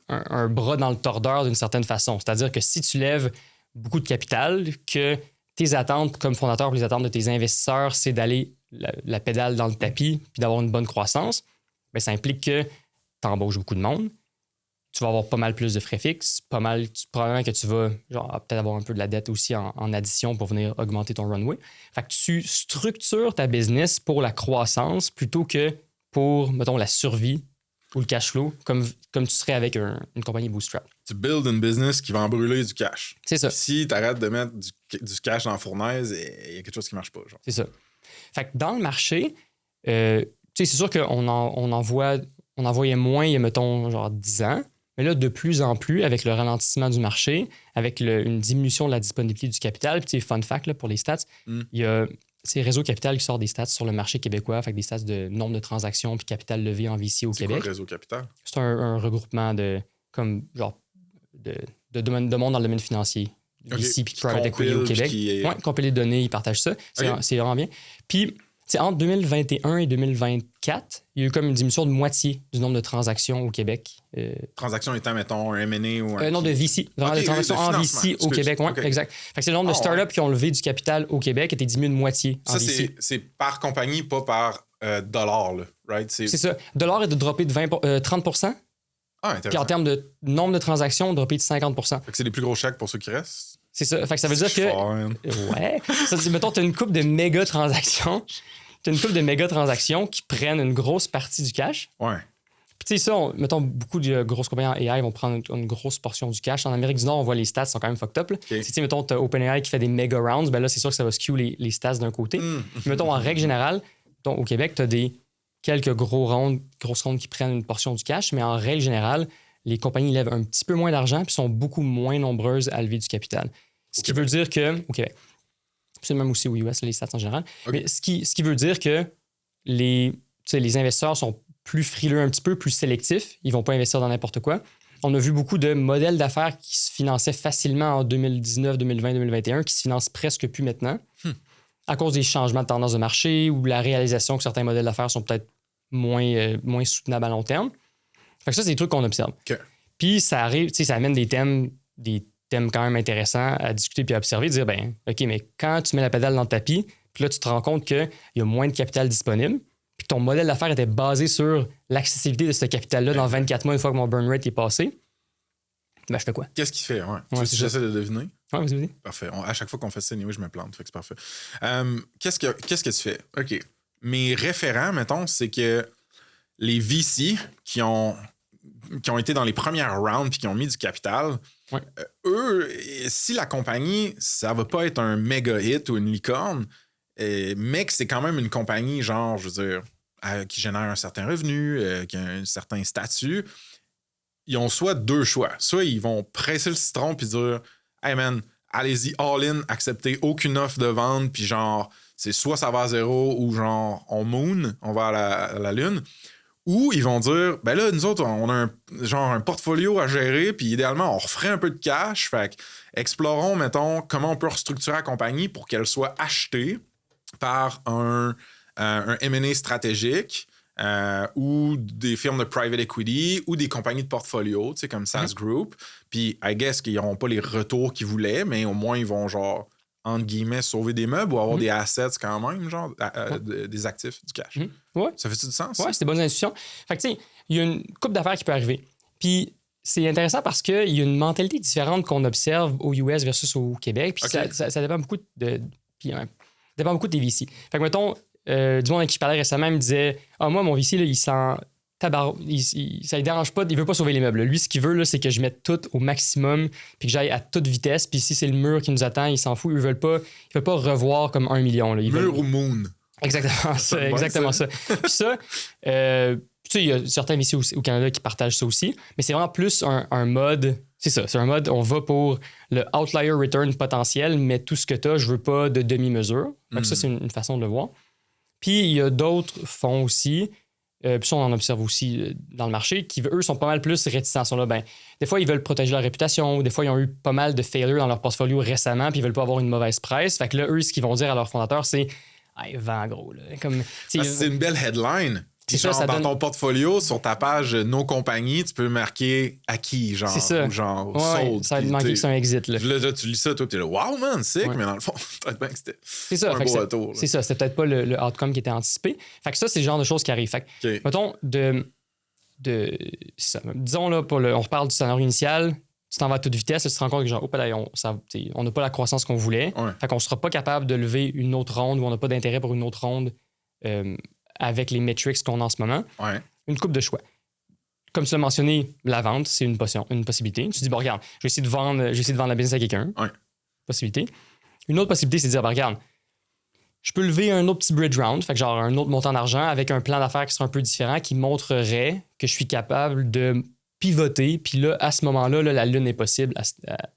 un bras dans le tordeur d'une certaine façon. C'est-à-dire que si tu lèves beaucoup de capital, que tes attentes comme fondateur, les attentes de tes investisseurs, c'est d'aller la pédale dans le tapis puis d'avoir une bonne croissance, ben ça implique que tu embauches beaucoup de monde, tu vas avoir pas mal plus de frais fixes, probablement que tu vas peut-être avoir un peu de la dette aussi en addition pour venir augmenter ton runway. Fait que tu structures ta business pour la croissance plutôt que pour, mettons, la survie ou le cash flow, comme tu serais avec une compagnie bootstrap. Tu builds une business qui va en brûler du cash. C'est ça. Si tu arrêtes de mettre du cash dans la fournaise, il y a quelque chose qui marche pas. Genre. C'est ça. Fait que dans le marché, tu sais, c'est sûr qu'on en voyait moins il y a, mettons, genre 10 ans. Mais là, de plus en plus, avec le ralentissement du marché, avec une diminution de la disponibilité du capital, puis fun fact là, pour les stats, il y a Réseau Capital qui sort des stats sur le marché québécois, fait des stats de nombre de transactions puis capital levé en VC au Québec. C'est quoi Réseau Capital? C'est un regroupement de monde dans le domaine financier. VC puis Private Equity au Québec. Oui, compiler des données, ils partagent ça. C'est vraiment bien. Puis, entre 2021 et 2024, il y a eu comme une diminution de moitié du nombre de transactions au Québec. Transactions étant, mettons, un M&A ou un... non, de VC. Vraiment, de transactions en VC au Québec. Oui, exact. Fait que c'est le nombre de startups qui ont levé du capital au Québec était diminué de moitié en VC. C'est par compagnie, pas par dollar, là, right? C'est ça. Dollar est de dropper de 30%. Puis en termes de nombre de transactions, dropper de 50%. Fait que c'est les plus gros chèques pour ceux qui restent. C'est ça. Fait que ça veut dire que... Ouais. Ça dit, mettons, tu as une couple de méga transactions. Tu as une couple de méga transactions qui prennent une grosse partie du cash. Ouais. Puis tu sais, ça, mettons, beaucoup de grosses compagnies en AI vont prendre une grosse portion du cash. En Amérique du Nord, on voit les stats sont quand même fucked up. Okay. Si, mettons, tu as OpenAI qui fait des méga rounds, ben là, c'est sûr que ça va skew les stats d'un côté. Puis, mettons, en règle générale, au Québec, tu as quelques grosses rondes qui prennent une portion du cash, mais en règle générale, les compagnies lèvent un petit peu moins d'argent puis sont beaucoup moins nombreuses à lever du capital. Ce qui veut dire que, au Québec, c'est même aussi aux US, les stats en général, mais ce qui veut dire que les investisseurs sont plus frileux un petit peu, plus sélectifs. Ils ne vont pas investir dans n'importe quoi. On a vu beaucoup de modèles d'affaires qui se finançaient facilement en 2019, 2020, 2021, qui se financent presque plus maintenant à cause des changements de tendance de marché ou la réalisation que certains modèles d'affaires sont peut-être moins soutenables à long terme. Fait que ça, c'est des trucs qu'on observe. Puis ça arrive, ça amène des thèmes quand même intéressants à discuter puis à observer, dire, ben, OK, mais quand tu mets la pédale dans le tapis, puis là, tu te rends compte qu'il y a moins de capital disponible, puis ton modèle d'affaires était basé sur l'accessibilité de ce capital-là dans 24 mois, une fois que mon burn rate est passé, ben, je fais quoi? Qu'est-ce qu'il fait? J'essaie de deviner. Oui, vas-y. Parfait. À chaque fois qu'on fait ça, anyway, je me plante, fait que c'est parfait. Qu'est-ce que tu fais? OK. Mes référents, mettons, c'est que les VC qui ont été dans les premières rounds puis qui ont mis du capital, eux, si la compagnie, ça va pas être un méga hit ou une licorne, mais que c'est quand même une compagnie, genre, je veux dire, qui génère un certain revenu, qui a un certain statut, ils ont soit 2 choix. Soit ils vont presser le citron puis dire « Hey man, allez-y all-in, acceptez aucune offre de vente, puis genre, c'est soit ça va à 0 ou genre on moon, on va à la lune. » Ou ils vont dire, ben là, nous autres, on a un portfolio à gérer, puis idéalement, on referait un peu de cash. Fait explorons, mettons, comment on peut restructurer la compagnie pour qu'elle soit achetée par un M&A stratégique ou des firmes de private equity ou des compagnies de portfolio, tu sais, comme SAS Group. Puis, I guess qu'ils n'auront pas les retours qu'ils voulaient, mais au moins, ils vont, genre, entre guillemets, sauver des meubles ou avoir des assets quand même, genre, des actifs, du cash. Ouais. Ça fait-tu du sens? Oui, c'est des bonnes institutions. Fait que, tu sais, il y a une couple d'affaires qui peut arriver. Puis, c'est intéressant parce qu'il y a une mentalité différente qu'on observe aux US versus au Québec. Puis, ça dépend beaucoup dépend beaucoup des VC. Fait que, mettons, du monde avec qui je parlais récemment, il me disait moi, mon VC, là, il sent ça ne dérange pas, il veut pas sauver les meubles. Lui, ce qu'il veut, là, c'est que je mette tout au maximum puis que j'aille à toute vitesse. Puis si c'est le mur qui nous attend, il s'en fout. Il veut pas revoir comme 1 million. Là. Mur ou moon? Exactement ça. Exactement ça. Puis ça, tu sais, il y a certains VC au Canada qui partagent ça aussi, mais c'est vraiment plus un mode. C'est ça, c'est un mode, on va pour le outlier return potentiel, mais tout ce que tu as, je veux pas de demi-mesure. Donc ça, c'est une façon de le voir. Puis il y a d'autres fonds aussi, puis ça, on en observe aussi dans le marché, qui, eux, sont pas mal plus réticents. Sont là, ben, des fois, ils veulent protéger leur réputation, des fois, ils ont eu pas mal de failures dans leur portfolio récemment, puis ils veulent pas avoir une mauvaise presse. Fait que là, eux, ce qu'ils vont dire à leurs fondateurs, c'est hey, vends gros. Là. Comme, c'est une belle headline. Puis genre, ça dans ton portfolio, sur ta page nos compagnies, tu peux marquer acquis, genre, ou genre sold. Ça va te manquer que c'est un exit. Là, tu lis ça, toi, t'es là, wow, man, sick, mais dans le fond, peut-être bien que c'était un beau retour. C'est ça, c'était peut-être pas le outcome qui était anticipé. Fait que ça, c'est le genre de choses qui arrivent. Fait que, mettons, c'est ça. Disons, là, on reparle du scénario initial, tu t'en vas à toute vitesse, tu te rends compte que genre, on n'a pas la croissance qu'on voulait. Ouais. Fait qu'on sera pas capable de lever une autre ronde ou on n'a pas d'intérêt pour une autre ronde avec les metrics qu'on a en ce moment. Ouais. Une coupe de choix. Comme tu l'as mentionné, la vente, c'est une possibilité. Tu te dis, bon, regarde, je vais essayer de vendre la business à quelqu'un. Ouais. Possibilité. Une autre possibilité, c'est de dire, ben, regarde, je peux lever un autre petit bridge round, fait que genre un autre montant d'argent avec un plan d'affaires qui sera un peu différent, qui montrerait que je suis capable de pivoter, puis là, à ce moment-là, là, la lune est possible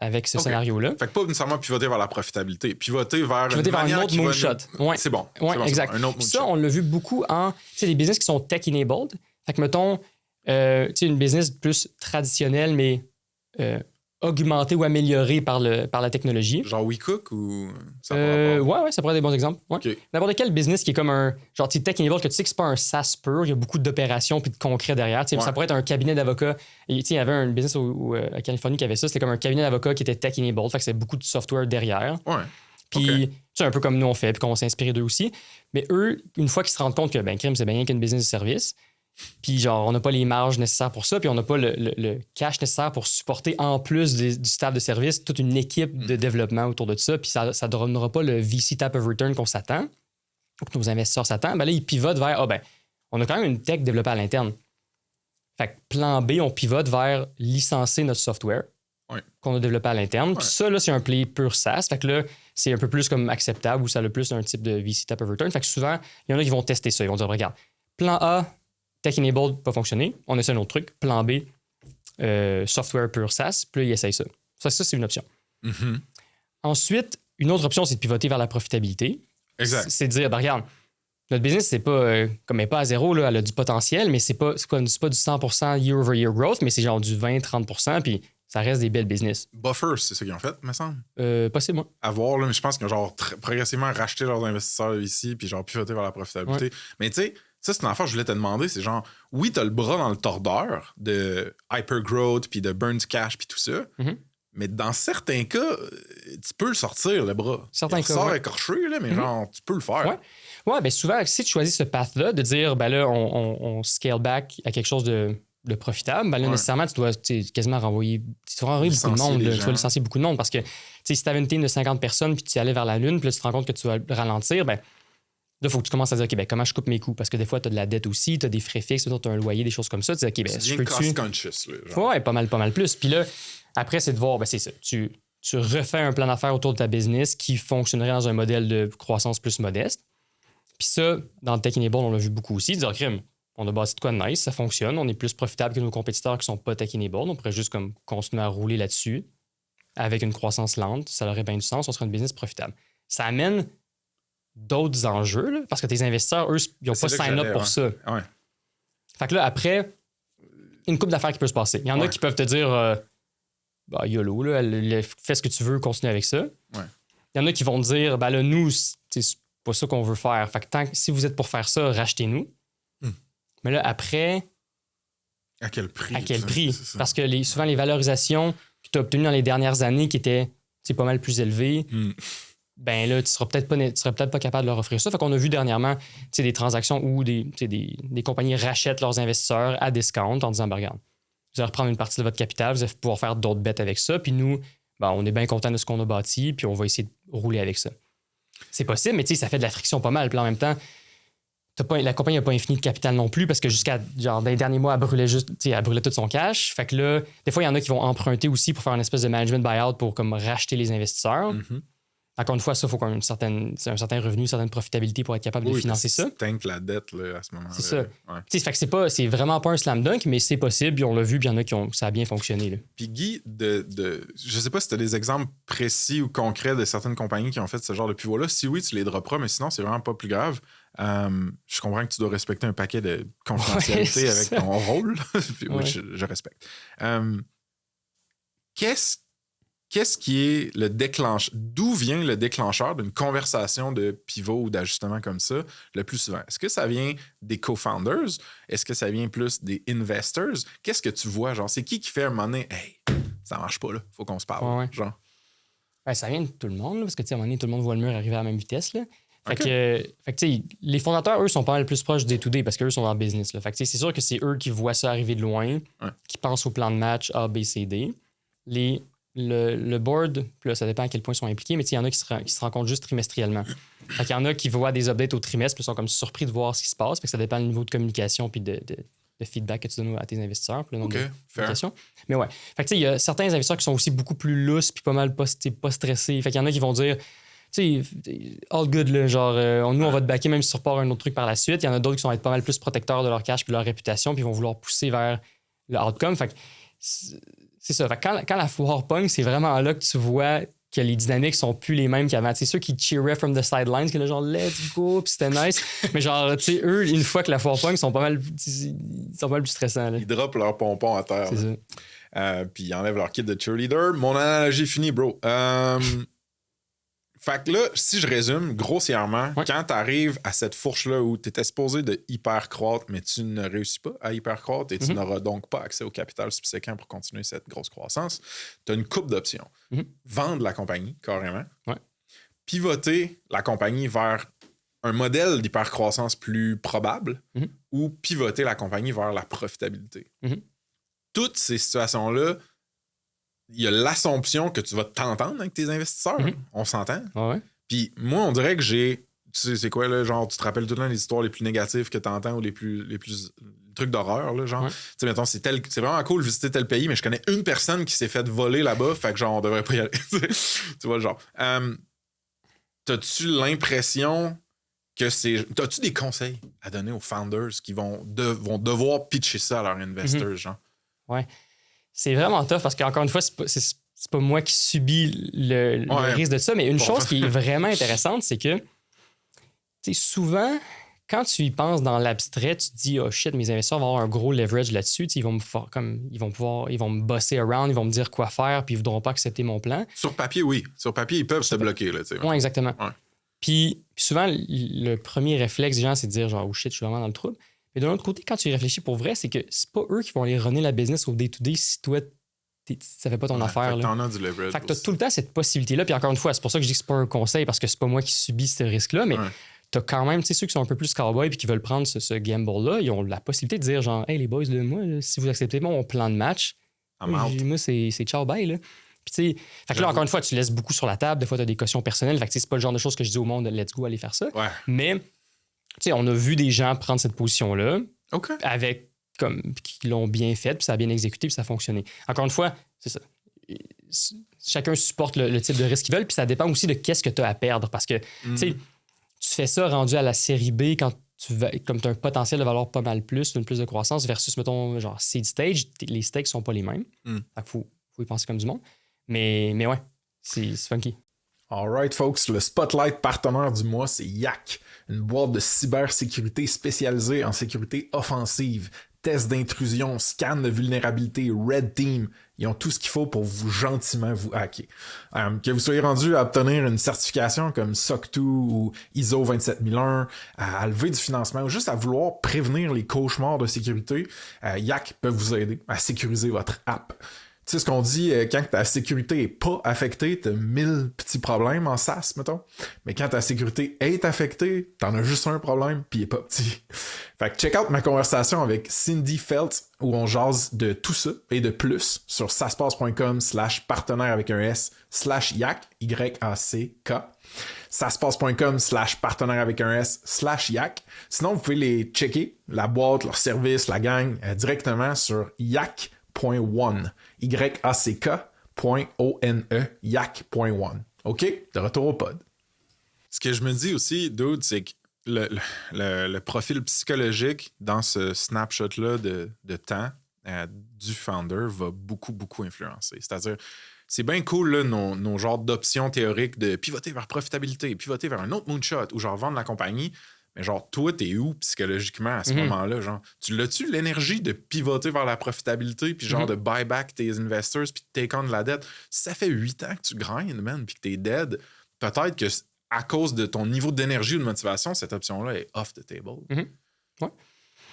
avec ce scénario-là. Fait que pas nécessairement pivoter vers la profitabilité, pivoter vers un autre moonshot. Ouais. C'est bon. Oui, exact. Un autre moonshot. Ça, on l'a vu beaucoup en des business qui sont tech-enabled. Fait que, mettons, une business plus traditionnelle, mais augmentée ou améliorée par la technologie. Genre WeCook ou... Ouais, ça pourrait être des bons exemples. Ouais. Okay. N'importe quel business qui est comme un... Genre, tech-enabled, que tu sais que c'est pas un SaaS pur, il y a beaucoup d'opérations puis de concret derrière. Ouais. Ça pourrait être un cabinet d'avocats. Il y avait un business à Californie qui avait ça. C'était comme un cabinet d'avocats qui était tech-enabled. Fait que c'est beaucoup de software derrière. Ouais. Puis, c'est un peu comme nous on fait, puis qu'on s'inspire d'eux aussi. Mais eux, une fois qu'ils se rendent compte que, ben, crime, c'est bien qu'une business de service, puis genre, on n'a pas les marges nécessaires pour ça, puis on n'a pas le cash nécessaire pour supporter, en plus du staff de service, toute une équipe de développement autour de ça, puis ça ne donnera pas le VC type of return qu'on s'attend, que nos investisseurs s'attendent. Ben là, ils pivotent vers, on a quand même une tech développée à l'interne. Fait que plan B, on pivote vers licencer notre software qu'on a développé à l'interne. Puis ça, là, c'est un play pur SaaS. Fait que là, c'est un peu plus comme acceptable ou ça a le plus un type de VC type of return. Fait que souvent, il y en a qui vont tester ça. Ils vont dire, regarde, plan A, tech-enabled, pas fonctionné. On essaie un autre truc. Plan B, software pur SaaS. Puis là, ils essayent ça. Ça, c'est une option. Mm-hmm. Ensuite, une autre option, c'est de pivoter vers la profitabilité. Exact. C'est de dire, regarde, notre business, c'est pas comme elle n'est pas à zéro, là, elle a du potentiel, mais c'est pas du 100% year-over-year growth, mais c'est genre du 20-30%, puis ça reste des belles business. Buffer, c'est ça qu'ils ont fait, me semble. Possible, moi. À voir, là, mais je pense qu'ils ont genre progressivement racheté leurs investisseurs ici, puis genre pivoté vers la profitabilité. Ouais. Mais tu sais, ça, c'est une affaire que je voulais te demander, c'est genre, oui, t'as le bras dans le tordeur de hypergrowth, puis de burn cash, puis tout ça, mais dans certains cas, tu peux le sortir, le bras. Certains cas, sort écorché, là, mais genre, tu peux le faire. Ouais, bien souvent, si tu choisis ce path-là, de dire, ben là, on scale back à quelque chose de profitable, ben là, nécessairement, tu dois quasiment renvoyer beaucoup de monde. Tu vas licencier beaucoup de monde parce que si tu avais une team de 50 personnes puis tu allais vers la Lune, puis là, tu te rends compte que tu vas ralentir, ben là, il faut que tu commences à dire, OK, ben comment je coupe mes coûts? Parce que des fois, tu as de la dette aussi, tu as des frais fixes, tu as un loyer, des choses comme ça. Tu dis, OK, ben je peux cost-conscious. Ouais, pas mal plus. Puis là, après, c'est de voir, ben c'est ça. Tu refais un plan d'affaires autour de ta business qui fonctionnerait dans un modèle de croissance plus modeste. Puis ça, dans le tech-enabled, on l'a vu beaucoup aussi. Dire, crime, on a bâti de quoi de nice, ça fonctionne, on est plus profitable que nos compétiteurs qui sont pas tech-enabled. On pourrait juste comme continuer à rouler là-dessus avec une croissance lente. Ça aurait bien du sens, on serait une business profitable. Ça amène d'autres enjeux, là, parce que tes investisseurs, eux, ils n'ont pas sign-up pour ça. Ouais. Fait que là, après, une couple d'affaires qui peut se passer. Il y en a qui peuvent te dire YOLO, là, fais ce que tu veux, continue avec ça. Ouais. Il y en a qui vont te dire ben là, nous, c'est pas ça qu'on veut faire. Fait que si vous êtes pour faire ça, rachetez-nous. Mais là, après... À quel prix? Ça. Parce que souvent, les valorisations que tu as obtenues dans les dernières années qui étaient pas mal plus élevées, ben là, tu serais peut-être pas capable de leur offrir ça. Fait qu'on a vu dernièrement des transactions où des compagnies rachètent leurs investisseurs à discount en disant, ben, regarde, vous allez reprendre une partie de votre capital, vous allez pouvoir faire d'autres bets avec ça. Puis nous, ben, on est bien content de ce qu'on a bâti, puis on va essayer de rouler avec ça. C'est possible, mais ça fait de la friction pas mal. Puis en même temps, la compagnie n'a pas infini de capital non plus parce que jusqu'à dans les derniers mois, elle brûlait tout son cash. Fait que là, des fois, il y en a qui vont emprunter aussi pour faire une espèce de management buyout pour comme racheter les investisseurs. Encore une fois, ça, il faut qu'on ait un certain revenu, une certaine profitabilité pour être capable de financer ça. Tu tanques la dette là, à ce moment-là. C'est ça. Ouais. Fait que c'est vraiment pas un slam dunk, mais c'est possible, puis on l'a vu, puis il y en a ça a bien fonctionné. Là. Puis Guy, je sais pas si tu as des exemples précis ou concrets de certaines compagnies qui ont fait ce genre de pivot-là. Si oui, tu les dropperas, mais sinon, c'est vraiment pas plus grave. Je comprends que tu dois respecter un paquet de confidentialité avec ton rôle, puis, oui, je respecte. Qu'est-ce qui est le déclencheur? D'où vient le déclencheur d'une conversation de pivot ou d'ajustement comme ça le plus souvent? Est-ce que ça vient des co-founders? Est-ce que ça vient plus des investors? Qu'est-ce que tu vois? Genre, c'est qui fait un moment donné, hey, ça marche pas, là, faut qu'on se parle. Genre. Ouais, ça vient de tout le monde, là, parce que à un moment donné, tout le monde voit le mur arriver à la même vitesse. Là. Fait que les fondateurs, eux, sont pas mal plus proches des day-to-day parce qu'eux sont en business. Là. Fait que c'est sûr que c'est eux qui voient ça arriver de loin, qui pensent au plan de match A, B, C, D. Le board, là, ça dépend à quel point ils sont impliqués, mais il y en a qui se rencontrent juste trimestriellement. Fait qu'il y en a qui voient des updates au trimestre, puis sont comme surpris de voir ce qui se passe. Fait que ça dépend du niveau de communication puis de feedback que tu donnes à tes investisseurs. Puis le nombre de communications. Mais ouais. Fait que il y a certains investisseurs qui sont aussi beaucoup plus lousses puis pas mal pas stressés. Fait qu'il y en a qui vont dire, tu sais, all good, là, genre, nous, on va te backer même si tu repars un autre truc par la suite. Il y en a d'autres qui vont être pas mal plus protecteurs de leur cash puis de leur réputation, puis ils vont vouloir pousser vers le outcome. Fait que c'est ça. Fait que quand la foire pogne, c'est vraiment là que tu vois que les dynamiques sont plus les mêmes qu'avant. C'est ceux qui cheeraient from the sidelines, que là, genre, let's go, puis c'était nice. Mais genre, tu sais, eux, une fois que la foire pogne, ils sont pas mal plus stressants. Là. Ils droppent leur pompon à terre. C'est ça. Puis ils enlèvent leur kit de cheerleader. Mon analogie est finie, bro. Fait que là, si je résume grossièrement, quand tu arrives à cette fourche-là où tu étais supposé de hyper croître, mais tu ne réussis pas à hyper croître et tu n'auras donc pas accès au capital subséquent pour continuer cette grosse croissance, tu as une couple d'options. Vendre la compagnie, carrément. Pivoter la compagnie vers un modèle d'hypercroissance plus probable ou pivoter la compagnie vers la profitabilité. Toutes ces situations-là, il y a l'assomption que tu vas t'entendre avec tes investisseurs. On s'entend. Puis moi, on dirait que j'ai... Tu sais, c'est quoi, là? Genre, tu te rappelles tout le temps les histoires les plus négatives que tu entends ou les trucs d'horreur, là, genre. Tu sais, mettons, c'est vraiment cool de visiter tel pays, mais je connais une personne qui s'est fait voler là-bas, fait que genre, on devrait pas y aller. Tu vois le genre. T'as-tu l'impression que c'est... T'as-tu des conseils à donner aux founders qui vont devoir pitcher ça à leurs investors, genre? Ouais. C'est vraiment tough parce qu'encore une fois, c'est pas moi qui subis le risque de ça, mais une chose qui est vraiment intéressante, c'est que souvent, quand tu y penses dans l'abstrait, tu te dis oh shit, mes investisseurs vont avoir un gros leverage là-dessus, ils vont me bosser around, ils vont me dire quoi faire, puis ils voudront pas accepter mon plan. Sur papier, oui. Sur papier, ils peuvent se bloquer. Oui, exactement. Puis souvent, le premier réflexe des gens, c'est de dire genre oh shit, je suis vraiment dans le trouble. Mais de l'autre côté, quand tu y réfléchis pour vrai, c'est que c'est pas eux qui vont aller runner la business au day-to-day si toi, ça fait pas ton affaire. Fait que t'en as du leverage. Fait que t'as tout le temps cette possibilité-là. Puis encore une fois, c'est pour ça que je dis que c'est pas un conseil parce que c'est pas moi qui subis ce risque-là, mais t'as quand même, tu sais, ceux qui sont un peu plus cowboy puis qui veulent prendre ce gamble-là, ils ont la possibilité de dire genre, hey les boys, là, moi, là, si vous acceptez mon plan de match, moi, c'est ciao, bye, là. Puis tu sais, fait que là, encore une fois, tu laisses beaucoup sur la table. Des fois, t'as des cautions personnelles. Fait que c'est pas le genre de choses que je dis au monde, let's go, aller faire ça. Mais, tu sais, on a vu des gens prendre cette position-là. Avec comme qui l'ont bien fait, puis ça a bien exécuté, puis ça a fonctionné. Encore une fois, c'est ça. Chacun supporte le type de risque qu'ils veulent, puis ça dépend aussi de qu'est-ce que tu as à perdre. Parce que tu sais, tu fais ça rendu à la série B quand comme tu as un potentiel de valoir pas mal plus, une plus de croissance, versus, mettons, genre seed stage, les stakes sont pas les mêmes. Fait qu'il faut y penser comme du monde. Mais ouais, c'est funky. Alright, folks, le Spotlight partenaire du mois, c'est Yak, une boîte de cybersécurité spécialisée en sécurité offensive, test d'intrusion, scan de vulnérabilité, Red Team. Ils ont tout ce qu'il faut pour gentiment vous hacker. Que vous soyez rendu à obtenir une certification comme SOC 2 ou ISO 27001, à lever du financement ou juste à vouloir prévenir les cauchemars de sécurité, Yak peut vous aider à sécuriser votre app. Tu sais ce qu'on dit, quand ta sécurité est pas affectée, t'as 1000 petits problèmes en SaaS, mettons. Mais quand ta sécurité est affectée, t'en as juste un problème, puis il est pas petit. Fait que check out ma conversation avec Cindy Feltz, où on jase de tout ça et de plus sur saspace.com/partenaire avec un S/yak, Y-A-C-K. saspace.com/partenaire avec un S/yak. Sinon, vous pouvez les checker, la boîte, leur service, la gang, directement sur yak.one. YACK.one, yak.one. OK, de retour au pod. Ce que je me dis aussi, dude, c'est que le profil psychologique dans ce snapshot-là de temps du founder va beaucoup, beaucoup influencer. C'est-à-dire, c'est bien cool, là, nos genres d'options théoriques de pivoter vers profitabilité, pivoter vers un autre moonshot ou genre vendre la compagnie. Mais genre, toi, t'es où psychologiquement à ce moment-là? Genre, tu l'as-tu l'énergie de pivoter vers la profitabilité puis genre de buy back tes investors puis de take on de la dette? Si ça fait 8 ans que tu grindes, man, puis que t'es dead, peut-être que à cause de ton niveau d'énergie ou de motivation, cette option-là est off the table.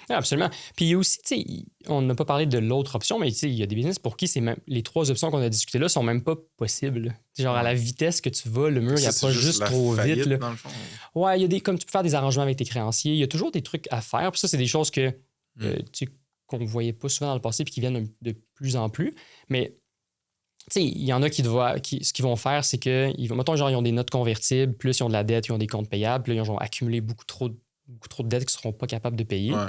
Oui, absolument. Puis il y a aussi, tu sais, on n'a pas parlé de l'autre option, mais il y a des business pour qui c'est même, les 3 options qu'on a discutées là sont même pas possibles. Genre, à la vitesse que tu vas, le mur, il approche juste trop vite. Là. Dans le fond. Ouais, il y a comme tu peux faire des arrangements avec tes créanciers, il y a toujours des trucs à faire. Puis ça, c'est des choses que, qu'on ne voyait pas souvent dans le passé puis qui viennent de plus en plus. Mais il y en a ce qu'ils vont faire, c'est que, mettons, genre, ils ont des notes convertibles, plus ils ont de la dette, ils ont des comptes payables, puis là, ils ont accumulé beaucoup trop de dettes qu'ils ne seront pas capables de payer. Ouais.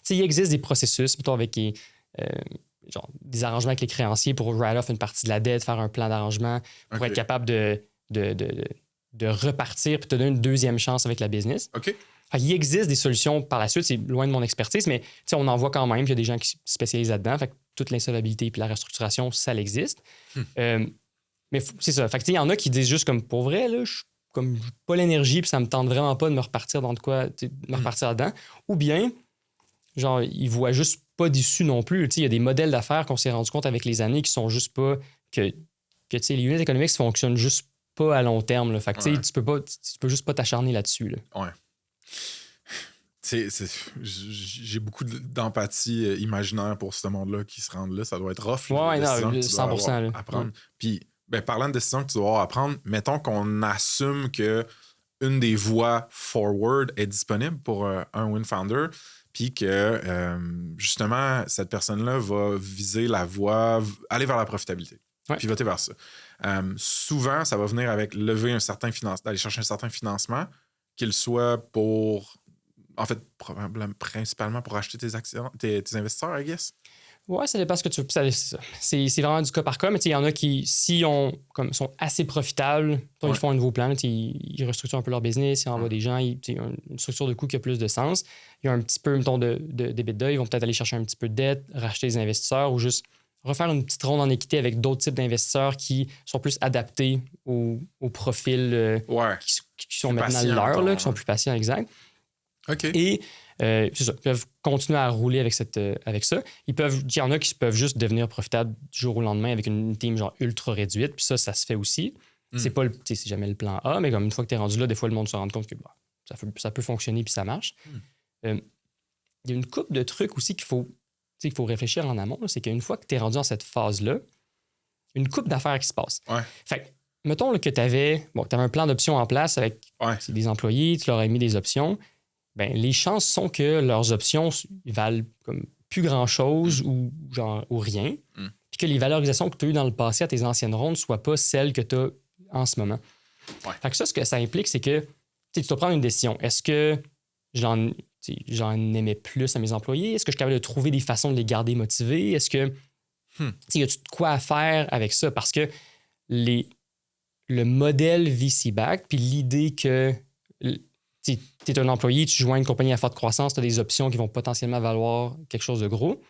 Il existe des processus, mettons, avec genre, des arrangements avec les créanciers pour write-off une partie de la dette, faire un plan d'arrangement pour être capable de repartir puis te donner une deuxième chance avec la business. OK. Il existe des solutions par la suite, c'est loin de mon expertise, mais on en voit quand même, il y a des gens qui se spécialisent là-dedans. Fait que toute l'insolvabilité et la restructuration, ça existe. Mais c'est ça. Fait que, il y en a qui disent juste comme pour vrai, là, je n'ai pas l'énergie puis ça me tente vraiment pas de me repartir dans de quoi, de me repartir là-dedans. Ou bien, genre, ils voient juste pas d'issue non plus. Il y a des modèles d'affaires qu'on s'est rendu compte avec les années qui sont juste pas que les unit économiques fonctionnent juste pas à long terme. Là. Fait que tu peux juste pas t'acharner là-dessus. Là. Ouais. J'ai beaucoup d'empathie imaginaire pour ce monde-là qui se rendent là. Ça doit être rough. Ouais, non, 100%. Apprendre. Puis, parlant de décisions que tu dois avoir à prendre, mettons qu'on assume que une des voies forward est disponible pour un win founder, puis que justement, cette personne-là va viser la voie, aller vers la profitabilité, pivoter vers ça. Souvent, ça va venir avec lever un certain financement, d'aller chercher un certain financement, qu'il soit pour, en fait, principalement pour acheter tes actions, tes investisseurs, I guess. Oui, ça dépend ce que tu veux. C'est vraiment du cas par cas, mais il y en a qui, si sont assez profitables, ils font un nouveau plan, ils restructurent un peu leur business, ils envoient des gens, ils ont une structure de coût qui a plus de sens. Il y a un petit peu, mettons, d'EBITDA, ils vont peut-être aller chercher un petit peu de dette, racheter des investisseurs ou juste refaire une petite ronde en équité avec d'autres types d'investisseurs qui sont plus adaptés au profil qui sont maintenant leurs, qui sont plus patients, exact. OK. Et c'est ça, ils peuvent continuer à rouler avec ça. Il y en a qui peuvent juste devenir profitables du jour au lendemain avec une team genre ultra réduite. Puis ça se fait aussi. C'est pas c'est jamais le plan A, mais comme une fois que tu es rendu là, des fois, le monde se rend compte que ça peut fonctionner puis ça marche. Il y a une couple de trucs aussi qu'il faut réfléchir en amont. C'est qu'une fois que tu es rendu dans cette phase-là, une couple d'affaires qui se passent. Ouais. Fait que, mettons là, que tu avais un plan d'options en place avec des employés, tu leur as mis des options. Ben, les chances sont que leurs options valent comme plus grand-chose ou rien, puis que les valorisations que tu as eues dans le passé à tes anciennes rondes ne soient pas celles que tu as en ce moment. Fait que ça, ce que ça implique, c'est que tu dois prendre une décision. Est-ce que j'en aimais plus à mes employés? Est-ce que je suis capable de trouver des façons de les garder motivés? Est-ce que y a-tu de quoi à faire avec ça? Parce que le modèle VC-back, puis l'idée que tu es un employé, tu joins une compagnie à forte croissance, tu as des options qui vont potentiellement valoir quelque chose de gros,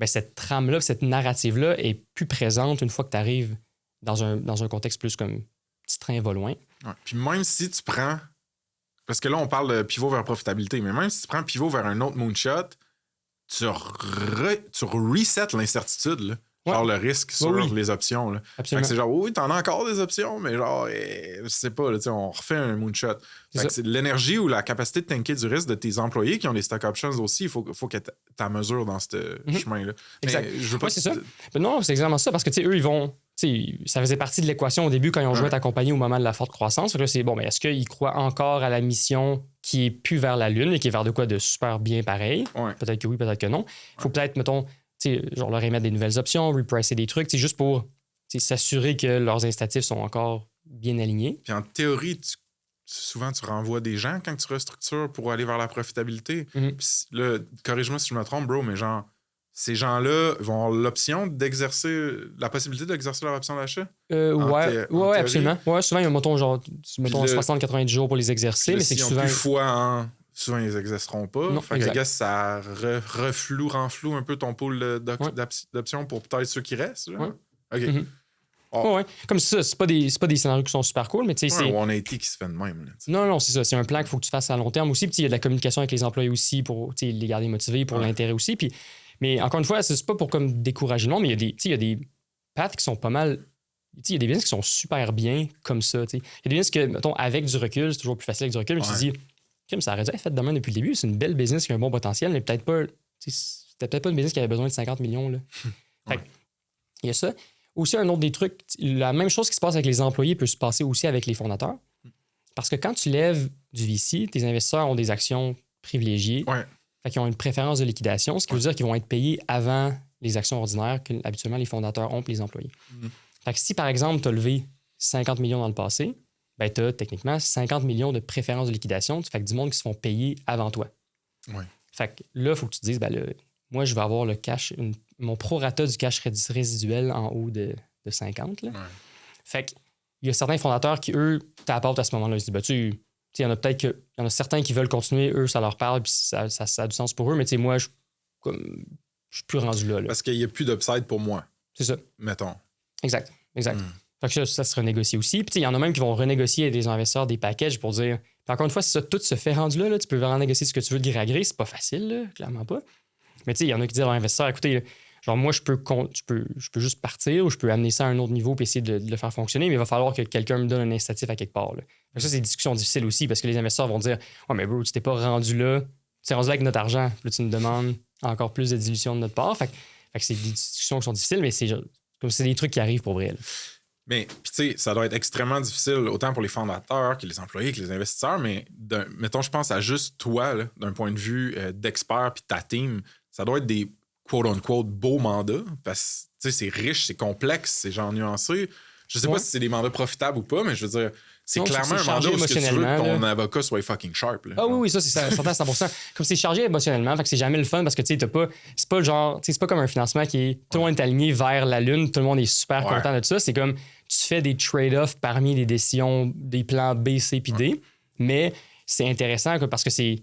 bien, cette trame-là, cette narrative-là est plus présente une fois que tu arrives dans un contexte plus comme petit train va loin. Ouais. Puis même si tu prends, parce que là, on parle de pivot vers profitabilité, mais même si tu prends pivot vers un autre moonshot, tu resets l'incertitude, là. Genre le risque sur les options. Là. Absolument. C'est genre, oui, t'en as encore des options, mais genre, je sais pas, là, on refait un moonshot. C'est l'énergie ou la capacité de tanker du risque de tes employés qui ont des stock options aussi. Il faut que tu à mesure dans ce chemin-là. Exact. Mais je veux pas c'est ça. Mais non, c'est exactement ça, parce que eux, ils vont. Ça faisait partie de l'équation au début quand ils ont joué à ta compagnie au moment de la forte croissance. Là, c'est bon, mais est-ce qu'ils croient encore à la mission qui est plus vers la Lune et qui est vers de quoi de super bien pareil? Peut-être que oui, peut-être que non. Il faut peut-être, mettons, genre leur émettre des nouvelles options, repricer des trucs, juste pour s'assurer que leurs incitatifs sont encore bien alignés. Puis en théorie, souvent, tu renvoies des gens quand tu restructures pour aller vers la profitabilité. Puis là, corrige-moi si je me trompe, bro, mais genre, ces gens-là vont avoir l'option d'exercer, la possibilité d'exercer leur option d'achat? Ouais, absolument. Ouais, souvent, il y a, mettons 60-90 jours pour les exercer, mais c'est que souvent. Souvent, ils n'exerceront pas. Non, fait que, I guess, ça renfloue un peu ton pool d'options pour peut-être ceux qui restent. Ouais. OK. Mm-hmm. Oh. Ouais. Comme ça, c'est pas des scénarios qui sont super cool, mais tu sais, c'est. On a été qui se fait de même. Là, non, c'est ça. C'est un plan qu'il faut que tu fasses à long terme aussi. Puis il y a de la communication avec les employés aussi pour les garder motivés, pour l'intérêt aussi. Puis, mais encore une fois, c'est pas pour comme décourager le monde, mais il y a des paths qui sont pas mal. Il y a des business qui sont super bien comme ça. Il y a des business que, mettons, avec du recul, c'est toujours plus facile avec du recul, mais tu te dis, ça aurait dû être fait demain depuis le début. C'est une belle business qui a un bon potentiel, mais peut-être pas. C'était peut-être pas une business qui avait besoin de 50 millions. Là. Fait il y a ça. Aussi, un autre des trucs, la même chose qui se passe avec les employés peut se passer aussi avec les fondateurs. Parce que quand tu lèves du VC, tes investisseurs ont des actions privilégiées. Fait qu'ils ont une préférence de liquidation, ce qui veut dire qu'ils vont être payés avant les actions ordinaires que habituellement les fondateurs ont pour les employés. Fait que si, par exemple, tu as levé 50 millions dans le passé, ben tu as techniquement 50 millions de préférence de liquidation. Fait que du monde qui se font payer avant toi. Fait que là, il faut que tu te dises, moi, je vais avoir le cash, mon prorata du cash résiduel en haut de 50. Là. Fait qu'il y a certains fondateurs qui, eux, t'apportent à ce moment-là. Ils se disent, il y en a peut-être il y en a certains qui veulent continuer, eux, ça leur parle, puis ça a du sens pour eux, mais moi, je suis plus rendu là. Parce qu'il n'y a plus d'upside pour moi. C'est ça. Mettons. Exact. Fait que ça se renégocie aussi. Puis il y en a même qui vont renégocier avec des investisseurs des packages pour dire. Puis encore une fois, si ça tout se fait rendu là, tu peux vraiment négocier ce que tu veux de gré à gré. C'est pas facile, là, clairement pas. Mais il y en a qui disent à l'investisseur, écoutez, genre moi, je peux juste partir ou je peux amener ça à un autre niveau et essayer de le faire fonctionner, mais il va falloir que quelqu'un me donne un incitatif à quelque part. Là. Ça, c'est des discussions difficiles aussi parce que les investisseurs vont dire, mais bro, tu t'es pas rendu là, tu t'es rendu là avec notre argent, puis là, tu nous demandes encore plus de dilution de notre part. Fait que c'est des discussions qui sont difficiles, mais c'est des trucs qui arrivent pour vrai. Là. Mais, puis tu sais, ça doit être extrêmement difficile, autant pour les fondateurs que les employés, que les investisseurs, mais mettons, je pense à juste toi, là, d'un point de vue d'expert puis ta team, ça doit être des quote-unquote beaux mandats, parce que c'est riche, c'est complexe, c'est genre nuancé. Je sais pas si c'est des mandats profitables ou pas, mais je veux dire, c'est clairement un mandat où ce que tu veux que ton avocat soit fucking sharp. Là, oui, ça, c'est certain à 100%. Comme c'est chargé émotionnellement, fait que c'est jamais le fun parce que tu sais, c'est pas le genre, c'est pas comme un financement qui est tout le monde est aligné vers la lune, tout le monde est super content de ça. C'est comme tu fais des trade-offs parmi les décisions, des plans B, C puis D, mais c'est intéressant parce que c'est.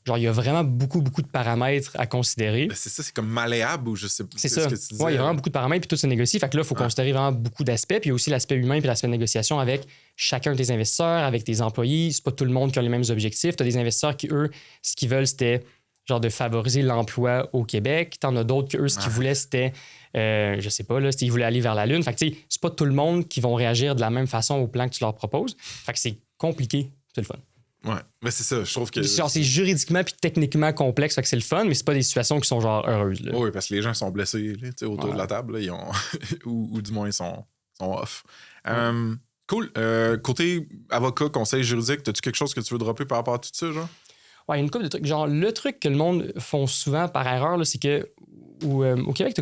Genre, il y a vraiment beaucoup de paramètres à considérer. Ben c'est ça, c'est comme malléable ou je sais pas. C'est ça. Ce que tu disais. Il y a vraiment beaucoup de paramètres puis tout se négocie. Fait que là, il faut considérer vraiment beaucoup d'aspects. Puis il y a aussi l'aspect humain puis l'aspect de négociation avec chacun de tes investisseurs, avec tes employés. C'est pas tout le monde qui a les mêmes objectifs. Tu as des investisseurs qui, eux, ce qu'ils veulent, c'était genre de favoriser l'emploi au Québec. T'en as d'autres qui, eux, ce qu'ils voulaient, c'était, je sais pas, là, ils voulaient aller vers la Lune. Fait que, tu sais, c'est pas tout le monde qui vont réagir de la même façon au plan que tu leur proposes. Fait que c'est compliqué. C'est le fun. Ouais, mais c'est ça, je trouve que. Genre, c'est juridiquement puis techniquement complexe, fait que c'est le fun, mais c'est pas des situations qui sont genre heureuses. Là. Oui, parce que les gens sont blessés là, autour de la table, là, ils ont... ou du moins ils sont off. Cool. Côté avocat, conseil juridique, as-tu quelque chose que tu veux dropper par rapport à tout ça, genre? Ouais, il y a une couple de trucs. Genre, le truc que le monde font souvent par erreur, là, c'est que au Québec,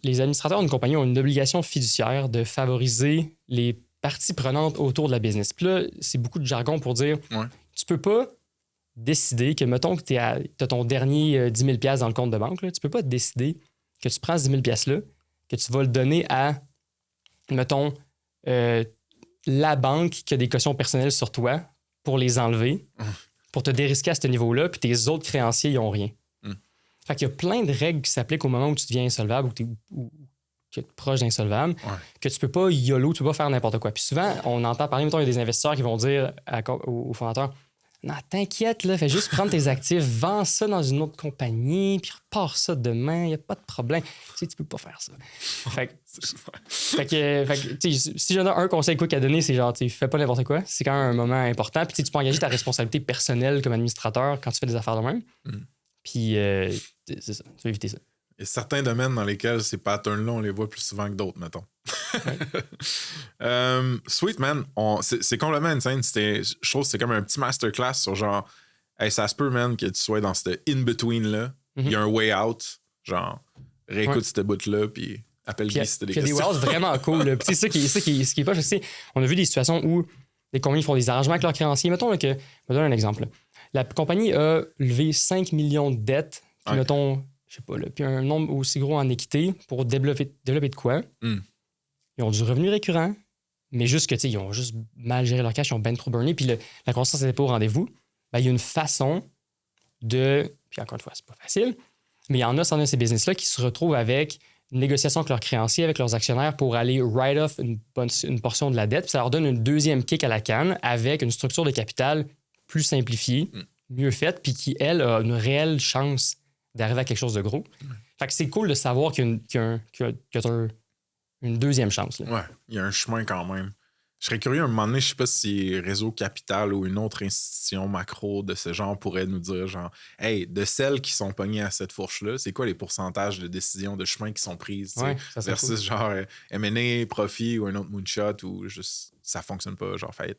les administrateurs d'une compagnie ont une obligation fiduciaire de favoriser les parties prenantes autour de la business. Puis là, c'est beaucoup de jargon pour dire tu peux pas décider que, mettons que tu as ton dernier 10 000 $ dans le compte de banque, là, tu peux pas décider que tu prends ce 10 000 $ là, que tu vas le donner à, mettons, la banque qui a des cautions personnelles sur toi pour les enlever, pour te dérisquer à ce niveau-là, puis tes autres créanciers, ils n'ont rien. Fait qu'il y a plein de règles qui s'appliquent au moment où tu deviens insolvable ou que tu es proche d'insolvable, que tu peux pas YOLO, tu peux pas faire n'importe quoi. Puis souvent, on entend parler, mettons, il y a des investisseurs qui vont dire aux fondateurs, non, t'inquiète, là, fais juste prendre tes actifs, vends ça dans une autre compagnie, puis repars ça demain, il n'y a pas de problème. Tu sais, tu peux pas faire ça. Fait que si j'en ai un conseil quick à donner, c'est genre, fais pas n'importe quoi. C'est quand même un moment important. Puis tu peux engager ta responsabilité personnelle comme administrateur quand tu fais des affaires de même. Puis c'est ça, tu vas éviter ça. Il y a certains domaines dans lesquels ces patterns-là, on les voit plus souvent que d'autres, mettons. Sweet, man. C'est complètement insane. Je trouve que c'est comme un petit masterclass sur genre, hey, ça se peut, man, que tu sois dans ce in-between-là. Il y a un way out. Genre, réécoute cette bout-là, puis appelle Guy si t'as des questions. Il y a des way outs vraiment cool. Puis c'est ça qui est pas, je sais, on a vu des situations où les compagnies font des arrangements avec leurs créanciers. Mettons je vais donner un exemple. Là. La compagnie a levé 5 millions de dettes. Puis, mettons, je sais pas, là, puis un nombre aussi gros en équité pour développer de quoi. Ils ont du revenu récurrent, mais juste que, tu sais, ils ont juste mal géré leur cash, ils ont ben trop burné, puis la croissance n'était pas au rendez-vous. Ben, il y a une façon de... Puis encore une fois, c'est pas facile, mais il y en a, certains de ces business-là qui se retrouvent avec une négociation avec leurs créanciers, avec leurs actionnaires pour aller write-off une portion de la dette, puis ça leur donne une deuxième kick à la canne avec une structure de capital plus simplifiée, mieux faite, puis qui, elle, a une réelle chance d'arriver à quelque chose de gros. Fait que c'est cool de savoir qu'il y a une deuxième chance. Là. Ouais, il y a un chemin quand même. Je serais curieux, à un moment donné, je sais pas si Réseau Capital ou une autre institution macro de ce genre pourrait nous dire, genre, hey, de celles qui sont pognées à cette fourche-là, c'est quoi les pourcentages de décisions de chemin qui sont prises versus cool. Genre M&A, profit ou un autre moonshot ou juste ça fonctionne pas, genre fait.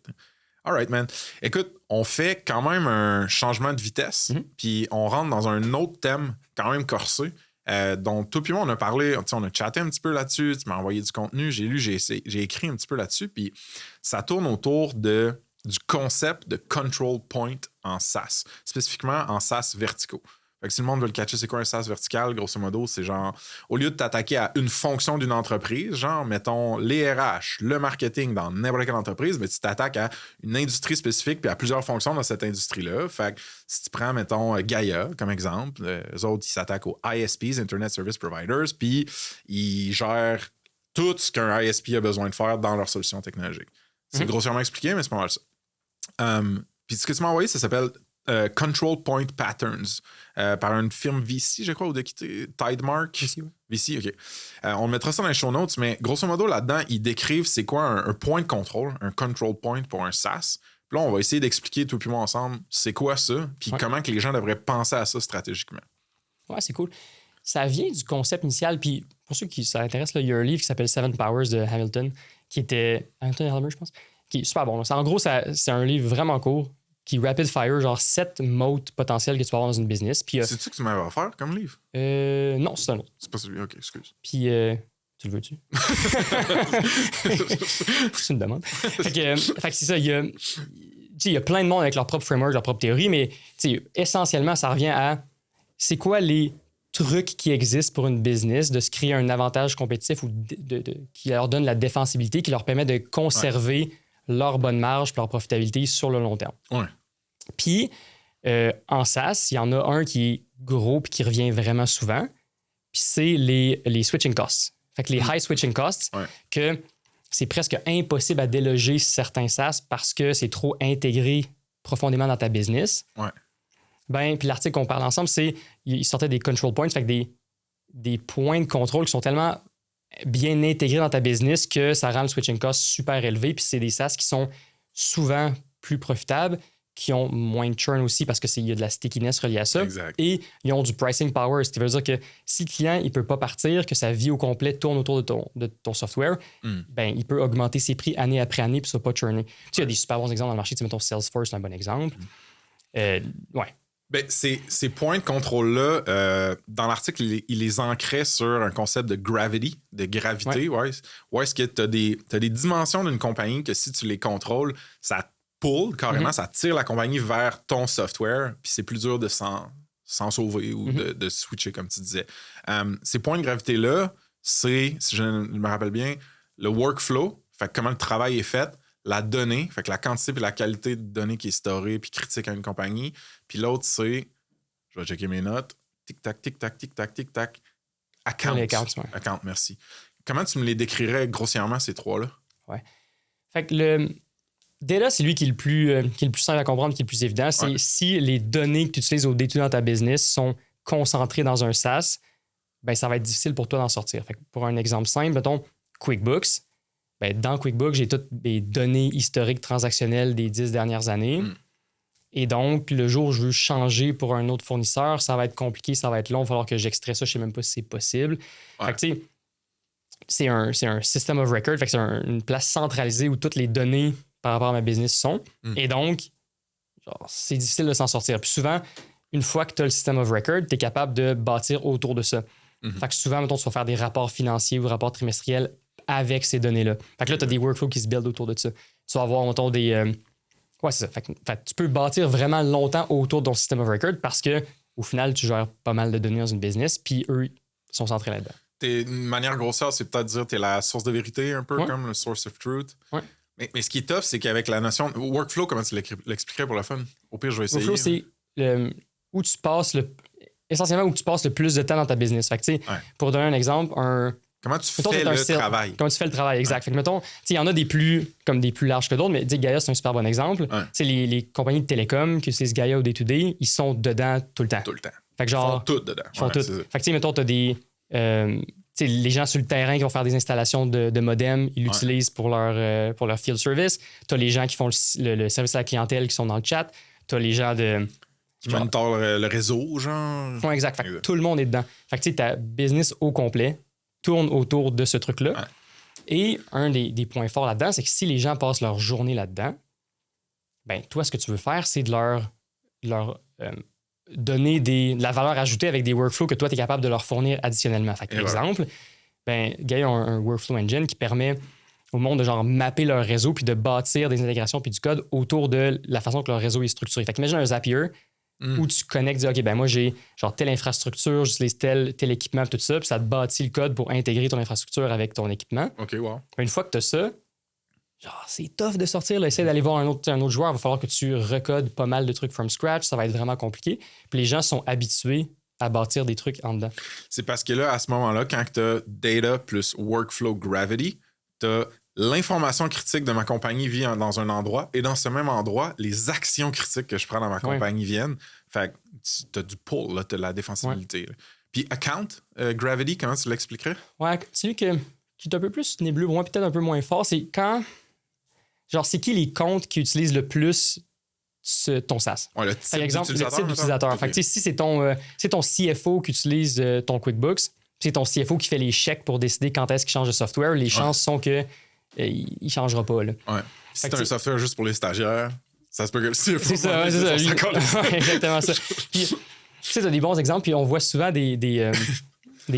All right, man. Écoute, on fait quand même un changement de vitesse, puis on rentre dans un autre thème quand même corsé. Donc, toi puis moi, on a parlé, on a chatté un petit peu là-dessus, tu m'as envoyé du contenu, j'ai lu, j'ai écrit un petit peu là-dessus, puis ça tourne autour du concept de control point en SaaS, spécifiquement en SaaS verticaux. Fait que si le monde veut le catcher, c'est quoi un SaaS vertical? Grosso modo, c'est genre, au lieu de t'attaquer à une fonction d'une entreprise, genre, mettons, les RH, le marketing dans n'importe quelle entreprise, mais tu t'attaques à une industrie spécifique puis à plusieurs fonctions dans cette industrie-là. Fait que si tu prends, mettons, Gaia comme exemple, eux autres, ils s'attaquent aux ISPs, Internet Service Providers, puis ils gèrent tout ce qu'un ISP a besoin de faire dans leur solution technologique. C'est grossièrement expliqué, mais c'est pas mal ça. Puis ce que tu m'as envoyé, ça s'appelle Control Point Patterns par une firme VC, je crois, ou de quitter Tidemark. VC, oui. VC, OK. On mettra ça dans les show notes, mais grosso modo, là-dedans, ils décrivent c'est quoi un point de contrôle, un control point pour un SaaS. Puis là, on va essayer d'expliquer, toi et moi ensemble, c'est quoi ça, puis comment que les gens devraient penser à ça stratégiquement. Ouais, c'est cool. Ça vient du concept initial, puis pour ceux qui s'intéressent, il y a un livre qui s'appelle Seven Powers de Hamilton, qui était... Hamilton Helmer, je pense, qui est super bon. En gros, c'est un livre vraiment court, qui rapid fire, genre 7 modes potentiels que tu vas avoir dans une business. C'est-tu que tu m'avais offert comme livre? Non, c'est un autre. C'est pas celui, OK, excuse. Puis, tu le veux-tu? C'est une demande. Fait que c'est ça, il y a plein de monde avec leur propre framework, leur propre théorie, mais essentiellement, ça revient à c'est quoi les trucs qui existent pour une business de se créer un avantage compétitif ou qui leur donne la défensibilité, qui leur permet de conserver leur bonne marge et leur profitabilité sur le long terme. Ouais. Puis, en SaaS, il y en a un qui est gros et qui revient vraiment souvent, puis c'est les switching costs. Fait que les high switching costs, que c'est presque impossible à déloger certains SaaS parce que c'est trop intégré profondément dans ta business. Ouais. Ben, puis l'article qu'on parle ensemble, il sortait des control points, fait que des points de contrôle qui sont tellement bien intégrés dans ta business que ça rend le switching cost super élevé. Puis c'est des SaaS qui sont souvent plus profitables, qui ont moins de churn aussi parce qu'il y a de la stickiness reliée à ça. Exact. Et ils ont du pricing power, ce qui veut dire que si le client ne peut pas partir, que sa vie au complet tourne autour de ton software, ben, il peut augmenter ses prix année après année puis ça ne va pas churner. Tu sais, il y a des super bons exemples dans le marché. Tu sais, mettons Salesforce, c'est un bon exemple. Ouais. Ben, ces points de contrôle-là, dans l'article, il les ancrait sur un concept de gravity, de gravité. Ouais. Où est-ce que tu as des dimensions d'une compagnie que si tu les contrôles, ça pull carrément, ça tire la compagnie vers ton software, puis c'est plus dur de s'en sauver ou de switcher, comme tu disais. Ces points de gravité-là, c'est, si je me rappelle bien, le workflow, fait que comment le travail est fait, la donnée, fait que la quantité et la qualité de données qui est storée puis critique à une compagnie. Puis l'autre, c'est, je vais checker mes notes, tic-tac, tic-tac, tic-tac, tic-tac, account. Account, merci. Comment tu me les décrirais grossièrement, ces trois-là? Ouais. Fait que le data, c'est lui qui est le plus simple à comprendre, qui est le plus évident. C'est si les données que tu utilises au day-to-day dans ta business sont concentrées dans un SaaS, ben ça va être difficile pour toi d'en sortir. Fait que pour un exemple simple, mettons QuickBooks. Ben, dans QuickBooks, j'ai toutes les données historiques transactionnelles des 10 dernières années. Et donc, le jour où je veux changer pour un autre fournisseur, ça va être compliqué, ça va être long, il va falloir que j'extrais ça, je ne sais même pas si c'est possible. Fait que, tu sais, c'est un system of record, fait que c'est une place centralisée où toutes les données par rapport à ma business sont. Et donc, c'est difficile de s'en sortir. Puis souvent, une fois que tu as le system of record, tu es capable de bâtir autour de ça. Fait que souvent, mettons, tu vas faire des rapports financiers ou rapports trimestriels avec ces données-là. Fait que là, tu as des workflows qui se buildent autour de ça. Tu vas avoir, mettons, des... ouais, c'est ça. Fait que tu peux bâtir vraiment longtemps autour de ton system of record parce que au final, tu gères pas mal de données dans une business, puis eux sont centrés là-dedans. Une manière grossière, c'est peut-être dire que tu es la source de vérité, un peu comme le source of truth. Ouais. Mais ce qui est tough, c'est qu'avec la notion de workflow, comment tu l'expliquerais pour le fun? Au pire, je vais essayer. Workflow, c'est où tu passes essentiellement où tu passes le plus de temps dans ta business. Fait que, pour donner un exemple, comment tu fais le travail? Comment tu fais le travail, exact. Fait que, mettons, il y en a des plus larges que d'autres, mais Gaia, c'est un super bon exemple. Ouais. Les compagnies de télécom qui utilisent Gaia au day-to-day, ils sont dedans tout le temps. Tout le temps. Fait que genre, ils font tout dedans. Ils font tout. Fait que, mettons, tu as des... les gens sur le terrain qui vont faire des installations de modem, ils l'utilisent pour leur field service. Tu as les gens qui font le service à la clientèle qui sont dans le chat. Tu as les gens qui monitorent le réseau, genre. Oui, exact. Fait que tout le monde est dedans. Fait que ta business au complet tourne autour de ce truc-là. Ouais. Et un des points forts là-dedans, c'est que si les gens passent leur journée là-dedans, ben toi, ce que tu veux faire, c'est de leur donner de la valeur ajoutée avec des workflows que toi, tu es capable de leur fournir additionnellement. Fait que, par exemple, Gaia a un workflow engine qui permet au monde de genre mapper leur réseau puis de bâtir des intégrations puis du code autour de la façon que leur réseau est structuré. Fait qu'imagine un Zapier où tu connectes, dis OK, ben moi, j'ai genre telle infrastructure, j'utilise tel équipement, tout ça, puis ça te bâtit le code pour intégrer ton infrastructure avec ton équipement. OK, wow. Une fois que tu as ça, genre, c'est tough de sortir, essayer d'aller voir un autre joueur, il va falloir que tu recodes pas mal de trucs from scratch, ça va être vraiment compliqué. Puis les gens sont habitués à bâtir des trucs en dedans. C'est parce que là, à ce moment-là, quand tu as data plus workflow gravity, tu as l'information critique de ma compagnie vit dans un endroit et dans ce même endroit, les actions critiques que je prends dans ma compagnie viennent. Fait que tu as du pull, tu as la défensibilité. Puis account gravity, comment tu l'expliquerais? Ouais, celui qui est un peu plus nébuleux pour moi, peut-être un peu moins fort, c'est quand... Genre, c'est qui les comptes qui utilisent le plus ton SaaS? Ouais, le type d'utilisateur. Okay. Fait que si c'est ton CFO qui utilise ton QuickBooks, c'est ton CFO qui fait les chèques pour décider quand est-ce qu'il change de software, les chances sont que il ne changera pas. Là. Ouais. Si c'est un software juste pour les stagiaires, ça se peut que le CFO... C'est ça. Exactement ça. Puis, tu sais, tu as des bons exemples, puis on voit souvent des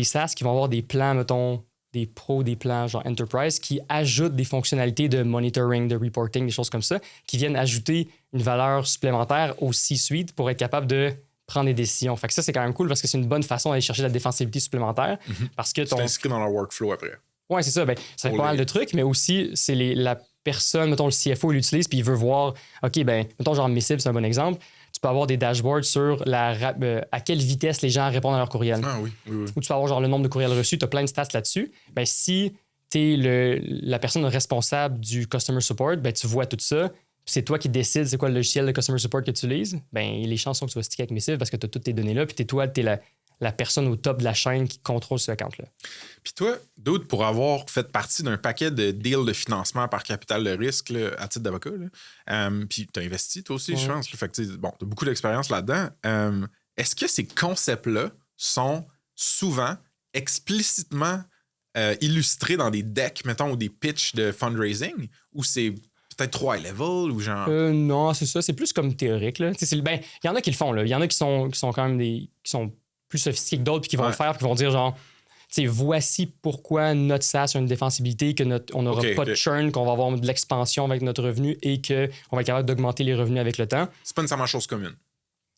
SaaS qui vont avoir des plans, mettons, des pros, des plans genre Enterprise, qui ajoutent des fonctionnalités de monitoring, de reporting, des choses comme ça, qui viennent ajouter une valeur supplémentaire au C-suite pour être capable de prendre des décisions. Fait que ça, c'est quand même cool parce que c'est une bonne façon d'aller chercher de la défensivité supplémentaire. Parce que tu t'inscris dans leur workflow après. Oui, c'est ça. Ben, ça fait pas mal de trucs, mais aussi, c'est la personne, mettons, le CFO, il l'utilise, puis il veut voir, OK, ben, mettons, genre Missive, c'est un bon exemple. Tu peux avoir des dashboards sur à quelle vitesse les gens répondent à leur courriel. Ah oui. Ou tu peux avoir genre le nombre de courriels reçus, tu as plein de stats là-dessus. Ben, si tu es la personne responsable du customer support, ben, tu vois tout ça. C'est toi qui décides c'est quoi le logiciel de customer support que tu utilises. Ben, les chances sont que tu vas sticker avec Missive parce que tu as toutes tes données là, puis tu es la personne au top de la chaîne qui contrôle ce account-là. Puis toi, Dude, pour avoir fait partie d'un paquet de deals de financement par capital de risque là, à titre d'avocat, puis tu as investi toi aussi, je pense. Fait que tu as beaucoup d'expérience là-dedans. Est-ce que ces concepts-là sont souvent explicitement illustrés dans des decks, mettons, ou des pitchs de fundraising, ou c'est peut-être trop high level ou genre... Non, c'est ça. C'est plus comme théorique. Il y en a qui le font. Il y en a qui sont quand même qui sont plus sophistiqués que d'autres puis qui vont le faire puis qui vont dire genre voici pourquoi notre SaaS a une défensibilité, on n'aura pas de churn, qu'on va avoir de l'expansion avec notre revenu et qu'on va être capable d'augmenter les revenus avec le temps. C'est pas nécessairement chose commune.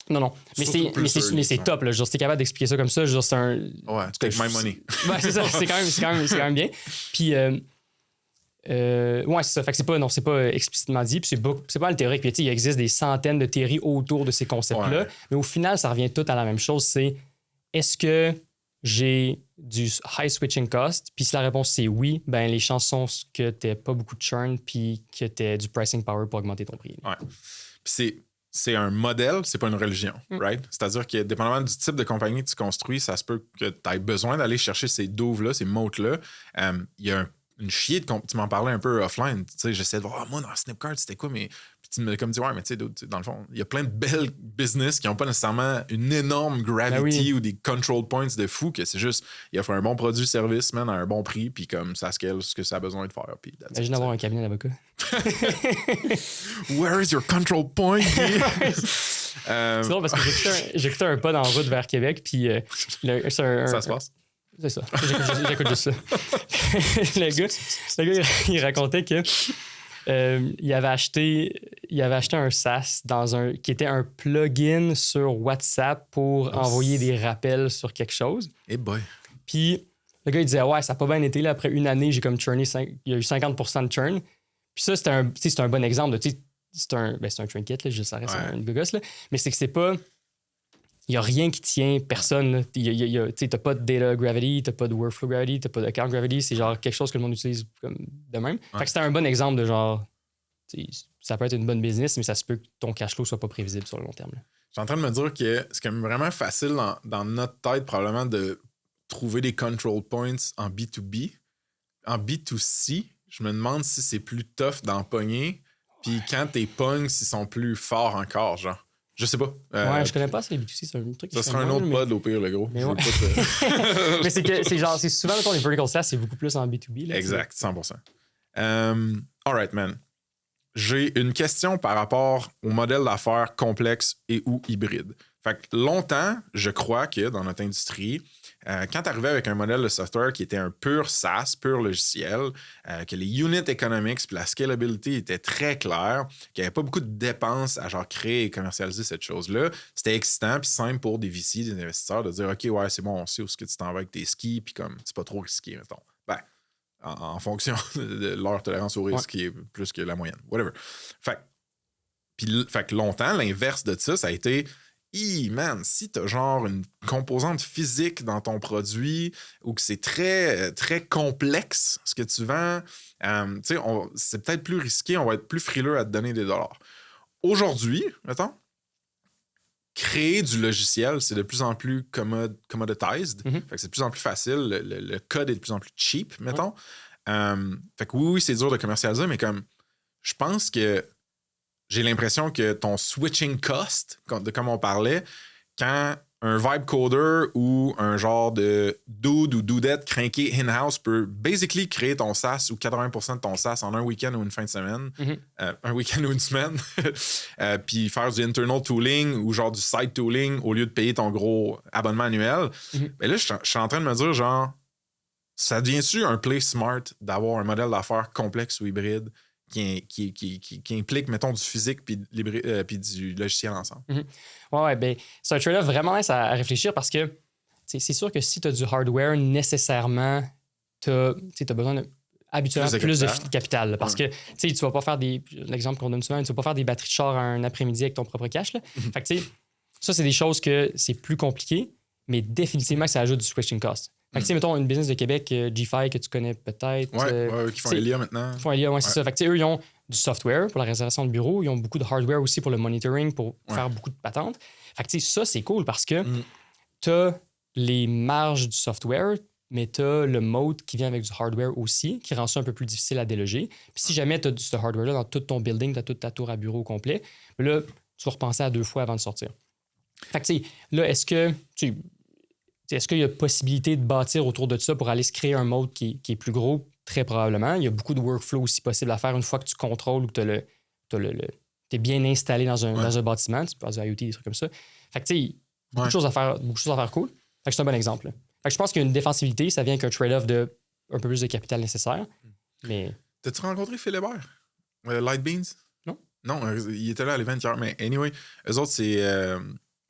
Non. Mais c'est top. Là. Genre, si t'es capable d'expliquer ça comme ça, genre, c'est un... Ouais, take my money. Ouais, c'est ça. C'est quand même bien. Puis... ouais, c'est ça. Fait que c'est pas explicitement dit. Puis c'est pas le théorique. Puis il existe des centaines de théories autour de ces concepts-là. Ouais. Mais au final, ça revient tout à la même chose. C'est est-ce que j'ai du high switching cost? Puis si la réponse c'est oui, ben les chances sont que t'aies pas beaucoup de churn puis que t'aies du pricing power pour augmenter ton prix. Ouais. Puis c'est un modèle, c'est pas une religion, right? C'est-à-dire que dépendamment du type de compagnie que tu construis, ça se peut que tu aies besoin d'aller chercher ces douves-là, ces moats-là. Il y a une chier de... Tu m'en parlais un peu offline. Tu sais, j'essaie de voir, moi, dans Snipcart, c'était quoi? Mais puis tu me comme dis, ouais, mais tu sais, dans le fond, il y a plein de belles business qui n'ont pas nécessairement une énorme gravity ou des control points de fou, que c'est juste, il offre un bon produit-service, man, à un bon prix, puis comme ça scale ce que ça a besoin de faire. Puis imagine avoir un cabinet d'avocat. Where is your control point? C'est drôle parce que j'écoutais un pod en route vers Québec, puis ça se passe? C'est ça. J'écoute juste ça. le gars, il racontait que il avait acheté il avait acheté un SaaS qui était un plugin sur WhatsApp pour envoyer des rappels sur quelque chose. Eh boy. Puis le gars, il disait, ouais, ça n'a pas bien été. Là, après une année, j'ai comme churné, il y a eu 50% de churn. Puis ça, c'est un bon exemple. C'est un trinket, là, ça reste une gogosse, là. Mais c'est que c'est pas... Il n'y a rien qui tient personne. Tu n'as pas de data gravity, tu n'as pas de workflow gravity, tu n'as pas de account gravity. C'est genre quelque chose que le monde utilise comme de même. Fait que c'était un bon exemple de genre, ça peut être une bonne business, mais ça se peut que ton cash flow soit pas prévisible sur le long terme. Là. Je suis en train de me dire que c'est quand même vraiment facile dans notre tête, probablement, de trouver des control points en B2B. En B2C, je me demande si c'est plus tough d'en pogner. Puis quand t'es pognes, s'ils sont plus forts encore, genre. Je sais pas. Ouais, je connais pas ça, les B2C, c'est un truc qui ça sera un autre pod au pire, le gros. Mais, ouais. Mais c'est souvent, mettons, les vertical SaaS, c'est beaucoup plus en B2B. Là, exact, 100%. All right, man. J'ai une question par rapport au modèle d'affaires complexe et ou hybride. Fait que longtemps, je crois que dans notre industrie, quand tu arrivais avec un modèle de software qui était un pur SaaS, pur logiciel, que les unit economics et la scalability étaient très clairs, qu'il n'y avait pas beaucoup de dépenses à genre créer et commercialiser cette chose-là, c'était excitant puis simple pour des VC, des investisseurs, de dire OK, ouais, c'est bon, on sait où est-ce que tu t'en vas avec tes skis, puis comme c'est pas trop risqué, mettons. Ben, en fonction de leur tolérance au risque qui est plus que la moyenne. Whatever. Fait que longtemps, l'inverse de ça a été man, si t'as genre une composante physique dans ton produit ou que c'est très, très complexe ce que tu vends, c'est peut-être plus risqué, on va être plus frileux à te donner des dollars. Aujourd'hui, mettons, créer du logiciel, c'est de plus en plus commoditized. Fait que c'est de plus en plus facile. Le code est de plus en plus cheap, mettons. Fait que oui, c'est dur de commercialiser, mais comme je pense que j'ai l'impression que ton switching cost, comme on parlait, quand un vibe coder ou un genre de dude ou dudette crinqué in-house peut basically créer ton SaaS ou 80% de ton SaaS en un week-end ou une fin de semaine, un week-end ou une semaine, puis faire du internal tooling ou genre du side tooling au lieu de payer ton gros abonnement annuel, ben là, je suis en train de me dire, genre, ça devient-tu un play smart d'avoir un modèle d'affaires complexe ou hybride qui implique, mettons, du physique puis du logiciel ensemble. Ouais, ben, c'est un trade-off vraiment nice à réfléchir parce que c'est sûr que si tu as du hardware, nécessairement, tu as besoin habituellement plus de capital. Là, parce que tu vas pas faire l'exemple qu'on donne souvent, tu vas pas faire des batteries de char un après-midi avec ton propre cash. Là. Fait que ça, c'est des choses que c'est plus compliqué, mais définitivement que ça ajoute du switching cost. Fait que, mettons, une business de Québec, G5, que tu connais peut-être. Qui font Elia maintenant. Qui font Elia, c'est ça. Fait que, eux, ils ont du software pour la réservation de bureau. Ils ont beaucoup de hardware aussi pour le monitoring, pour faire beaucoup de patentes. Fait que, ça, c'est cool parce que tu as les marges du software, mais tu as le mode qui vient avec du hardware aussi, qui rend ça un peu plus difficile à déloger. Puis si jamais tu as ce hardware-là dans tout ton building, tu as toute ta tour à bureau au complet, là, tu vas repenser à 2 fois avant de sortir. Fait que, là, est-ce qu'il y a possibilité de bâtir autour de ça pour aller se créer un mode qui est plus gros? Très probablement. Il y a beaucoup de workflow aussi possible à faire une fois que tu contrôles ou que tu es bien installé dans un bâtiment. Tu peux faire du IoT, des trucs comme ça. Fait que, tu sais, beaucoup de choses à faire cool. Fait que c'est un bon exemple. Là. Fait que je pense qu'il y a une défensivité. Ça vient avec un trade-off de un peu plus de capital nécessaire. Mais... T'as-tu rencontré Phil Hébert? Light Beans? Non. Non, il était là à l'event hier. Mais anyway, eux autres,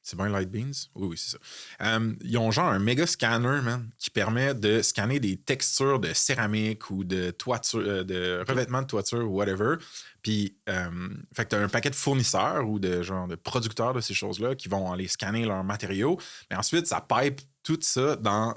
c'est bien Light Beans? Oui, c'est ça. Ils ont genre un méga scanner, man, qui permet de scanner des textures de céramique ou de toiture, de revêtement de toiture ou whatever. Puis, fait que tu as un paquet de fournisseurs ou de producteurs de ces choses-là qui vont aller scanner leurs matériaux. Mais ensuite, ça pipe tout ça dans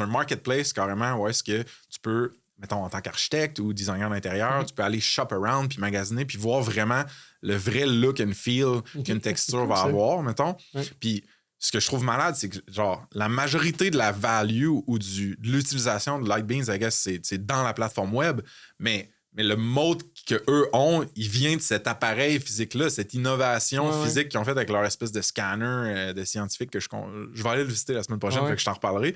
un marketplace carrément où est-ce que tu peux, mettons, en tant qu'architecte ou designer d'intérieur, tu peux aller shop around puis magasiner puis voir vraiment le vrai look and feel qu'une texture va avoir, mettons. Puis ce que je trouve malade, c'est que genre la majorité de la value ou de l'utilisation de Light Beans, I guess, c'est dans la plateforme web, mais le mode qu'eux ont, il vient de cet appareil physique-là, cette innovation physique qu'ils ont faite avec leur espèce de scanner de scientifique que je vais aller le visiter la semaine prochaine, fait que je t'en reparlerai.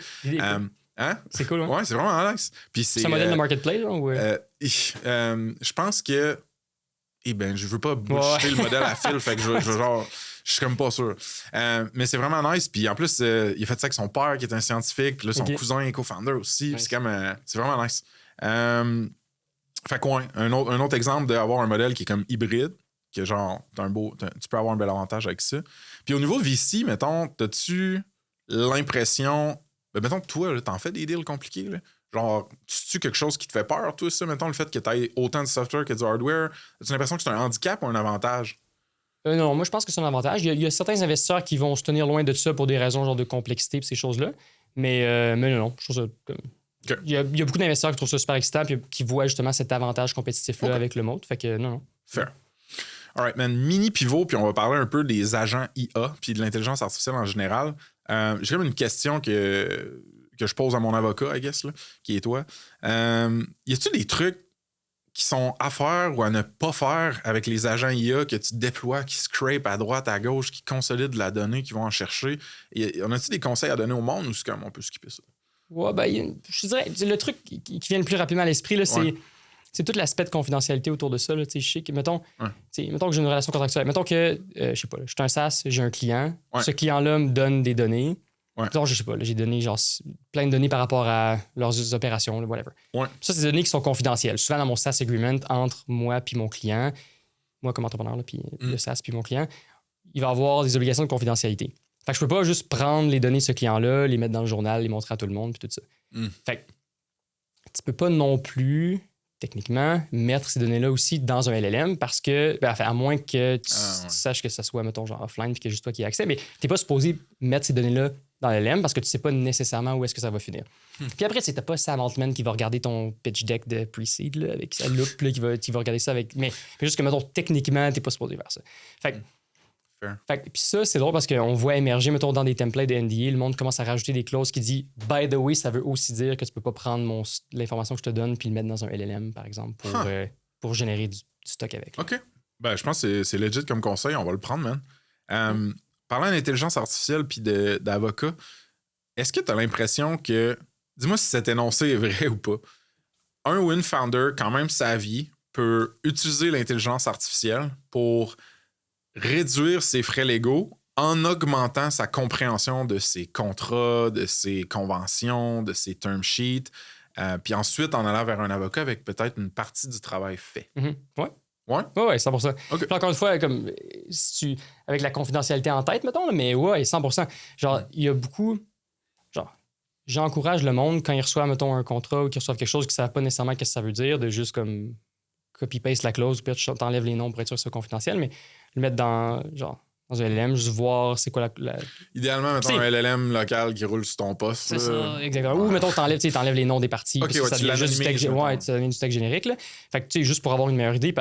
C'est cool, ouais, c'est vraiment nice. Puis c'est un modèle de marketplace, ou... je pense que je veux pas bullshiter le modèle à fil, fait que je suis comme pas sûr. Mais c'est vraiment nice. Puis en plus, il a fait ça avec son père qui est un scientifique. Puis là, son cousin est co-founder aussi. Nice. Puis c'est vraiment nice. Fait quoi, un autre exemple d'avoir un modèle qui est comme hybride, que genre, tu peux avoir un bel avantage avec ça. Puis au niveau VC, mettons, as-tu l'impression... Ben, mettons, toi, là, t'en fais des deals compliqués, là? Genre, tu quelque chose qui te fait peur, toi, ça? Mettons, le fait que tu aies autant de software que du hardware, as-tu l'impression que c'est un handicap ou un avantage? Non, moi, je pense que c'est un avantage. Il y a certains investisseurs qui vont se tenir loin de ça pour des raisons genre de complexité et ces choses-là. Mais non, je trouve ça... Okay. Il y a beaucoup d'investisseurs qui trouvent ça super excitant et qui voient justement cet avantage compétitif-là avec le mode. Fait que non. Fair. All right, man. Mini pivot, puis on va parler un peu des agents IA puis de l'intelligence artificielle en général. J'ai comme une question que je pose à mon avocat, I guess, là, qui est toi. Y a-tu des trucs qui sont à faire ou à ne pas faire avec les agents IA que tu déploies, qui scrape à droite, à gauche, qui consolident la donnée, qui vont en chercher? On a-tu des conseils à donner au monde ou c'est comme on peut skipper ça? Ouais, ben, je dirais, le truc qui vient le plus rapidement à l'esprit, là, c'est tout l'aspect de confidentialité autour de ça. Là, je sais que, mettons que j'ai une relation contractuelle. Mettons que, je sais pas, je suis un SaaS, j'ai un client. Ouais. Ce client-là me donne des données. Ouais. Genre, je sais pas, là, j'ai donné genre plein de données par rapport à leurs opérations, là, whatever. Ouais. Ça, c'est des données qui sont confidentielles. Souvent, dans mon SaaS agreement, entre moi puis mon client, moi comme entrepreneur, là, puis le SaaS puis mon client, il va avoir des obligations de confidentialité. Fait que je peux pas juste prendre les données de ce client-là, les mettre dans le journal, les montrer à tout le monde, puis tout ça. Fait que tu peux pas non plus, techniquement, mettre ces données-là aussi dans un LLM parce que, à moins que tu saches que ça soit, mettons, genre offline puis que juste toi qui ai accès, mais t'es pas supposé mettre ces données-là dans le LLM parce que tu sais pas nécessairement où est-ce que ça va finir. Puis après, t'as pas Sam Altman qui va regarder ton pitch deck de pre-seed là, avec sa loupe, là, qui va regarder ça avec... Mais juste que, mettons, techniquement, t'es pas supposé faire ça. Fait que puis ça, c'est drôle parce qu'on voit émerger, mettons, dans des templates de NDA, le monde commence à rajouter des clauses qui disent « By the way, ça veut aussi dire que tu peux pas prendre l'information que je te donne puis le mettre dans un LLM, par exemple, pour générer du stock avec. » OK. Ben, je pense que c'est legit comme conseil. On va le prendre, man. Parlant d'intelligence artificielle puis d'avocat, est-ce que tu as l'impression que... Dis-moi si cet énoncé est vrai ou pas. Un ou une founder, quand même savvy, peut utiliser l'intelligence artificielle pour réduire ses frais légaux en augmentant sa compréhension de ses contrats, de ses conventions, de ses term sheets, puis ensuite en allant vers un avocat avec peut-être une partie du travail fait. Ouais. Ouais? Ouais, 100%. Okay. Puis encore une fois, comme si tu, avec la confidentialité en tête, mettons, là, mais ouais, 100%. Genre, il y a beaucoup... Genre, j'encourage le monde, quand ils reçoivent, mettons, un contrat ou qu'ils reçoivent quelque chose qu'ils ne savent pas nécessairement ce que ça veut dire, de juste comme copy-paste la clause, puis tu t'enlèves les noms pour être sûr que c'est confidentiel, mais le mettre dans un LLM, juste voir c'est quoi la... Idéalement, mettons un LLM local qui roule sur ton poste. C'est ça, exactement. Ou mettons, t'enlèves les noms des parties. Okay, ça devient juste ça devient du texte générique. Là. Fait que, tu sais, juste pour avoir une meilleure idée,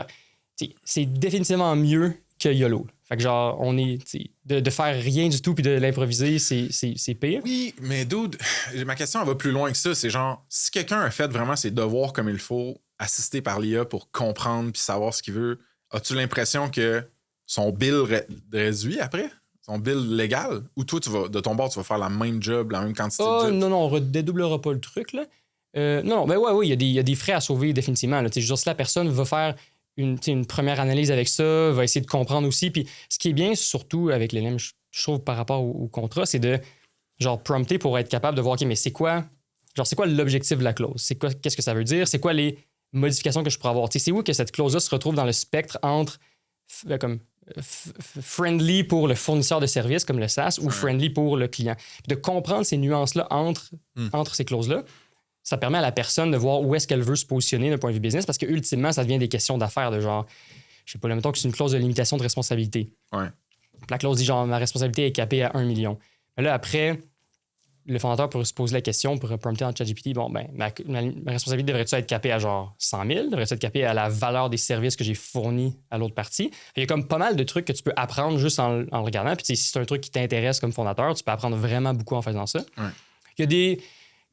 c'est définitivement mieux que YOLO. Fait que genre, on est... De faire rien du tout puis de l'improviser, c'est pire. Oui, mais dude, ma question, elle va plus loin que ça. C'est genre, si quelqu'un a fait vraiment ses devoirs comme il faut, assisté par l'IA pour comprendre puis savoir ce qu'il veut, as-tu l'impression que son bill réduit après? Son bill légal? Ou toi, de ton bord, tu vas faire la même job, la même quantité de job? Non, on ne redédoublera pas le truc. Là. Non, ben ouais, il y a des frais à sauver définitivement. Là. Je veux dire, si la personne va faire une première analyse avec ça, va essayer de comprendre aussi. Puis ce qui est bien, surtout avec l'LM, je trouve, par rapport au contrat, c'est de genre prompter pour être capable de voir, OK, mais c'est quoi l'objectif de la clause? Qu'est-ce que ça veut dire? C'est quoi les modifications que je pourrais avoir? C'est où que cette clause-là se retrouve dans le spectre entre comme friendly pour le fournisseur de services comme le SaaS ou friendly pour le client? Puis de comprendre ces nuances-là entre ces clauses-là, ça permet à la personne de voir où est-ce qu'elle veut se positionner d'un point de vue business parce que ultimement, ça devient des questions d'affaires de genre, je sais pas, mettons que c'est une clause de limitation de responsabilité. Ouais. La clause dit genre, ma responsabilité est capée à 1 million. Mais là, après, le fondateur pourrait se poser la question pour prompter en ChatGPT, bon, ben, ma responsabilité devrait-tu être capée à genre 100 000? Devrait-tu être capée à la valeur des services que j'ai fournis à l'autre partie? Il y a comme pas mal de trucs que tu peux apprendre juste en le regardant. Puis si c'est un truc qui t'intéresse comme fondateur, tu peux apprendre vraiment beaucoup en faisant ça. Ouais. Il y a des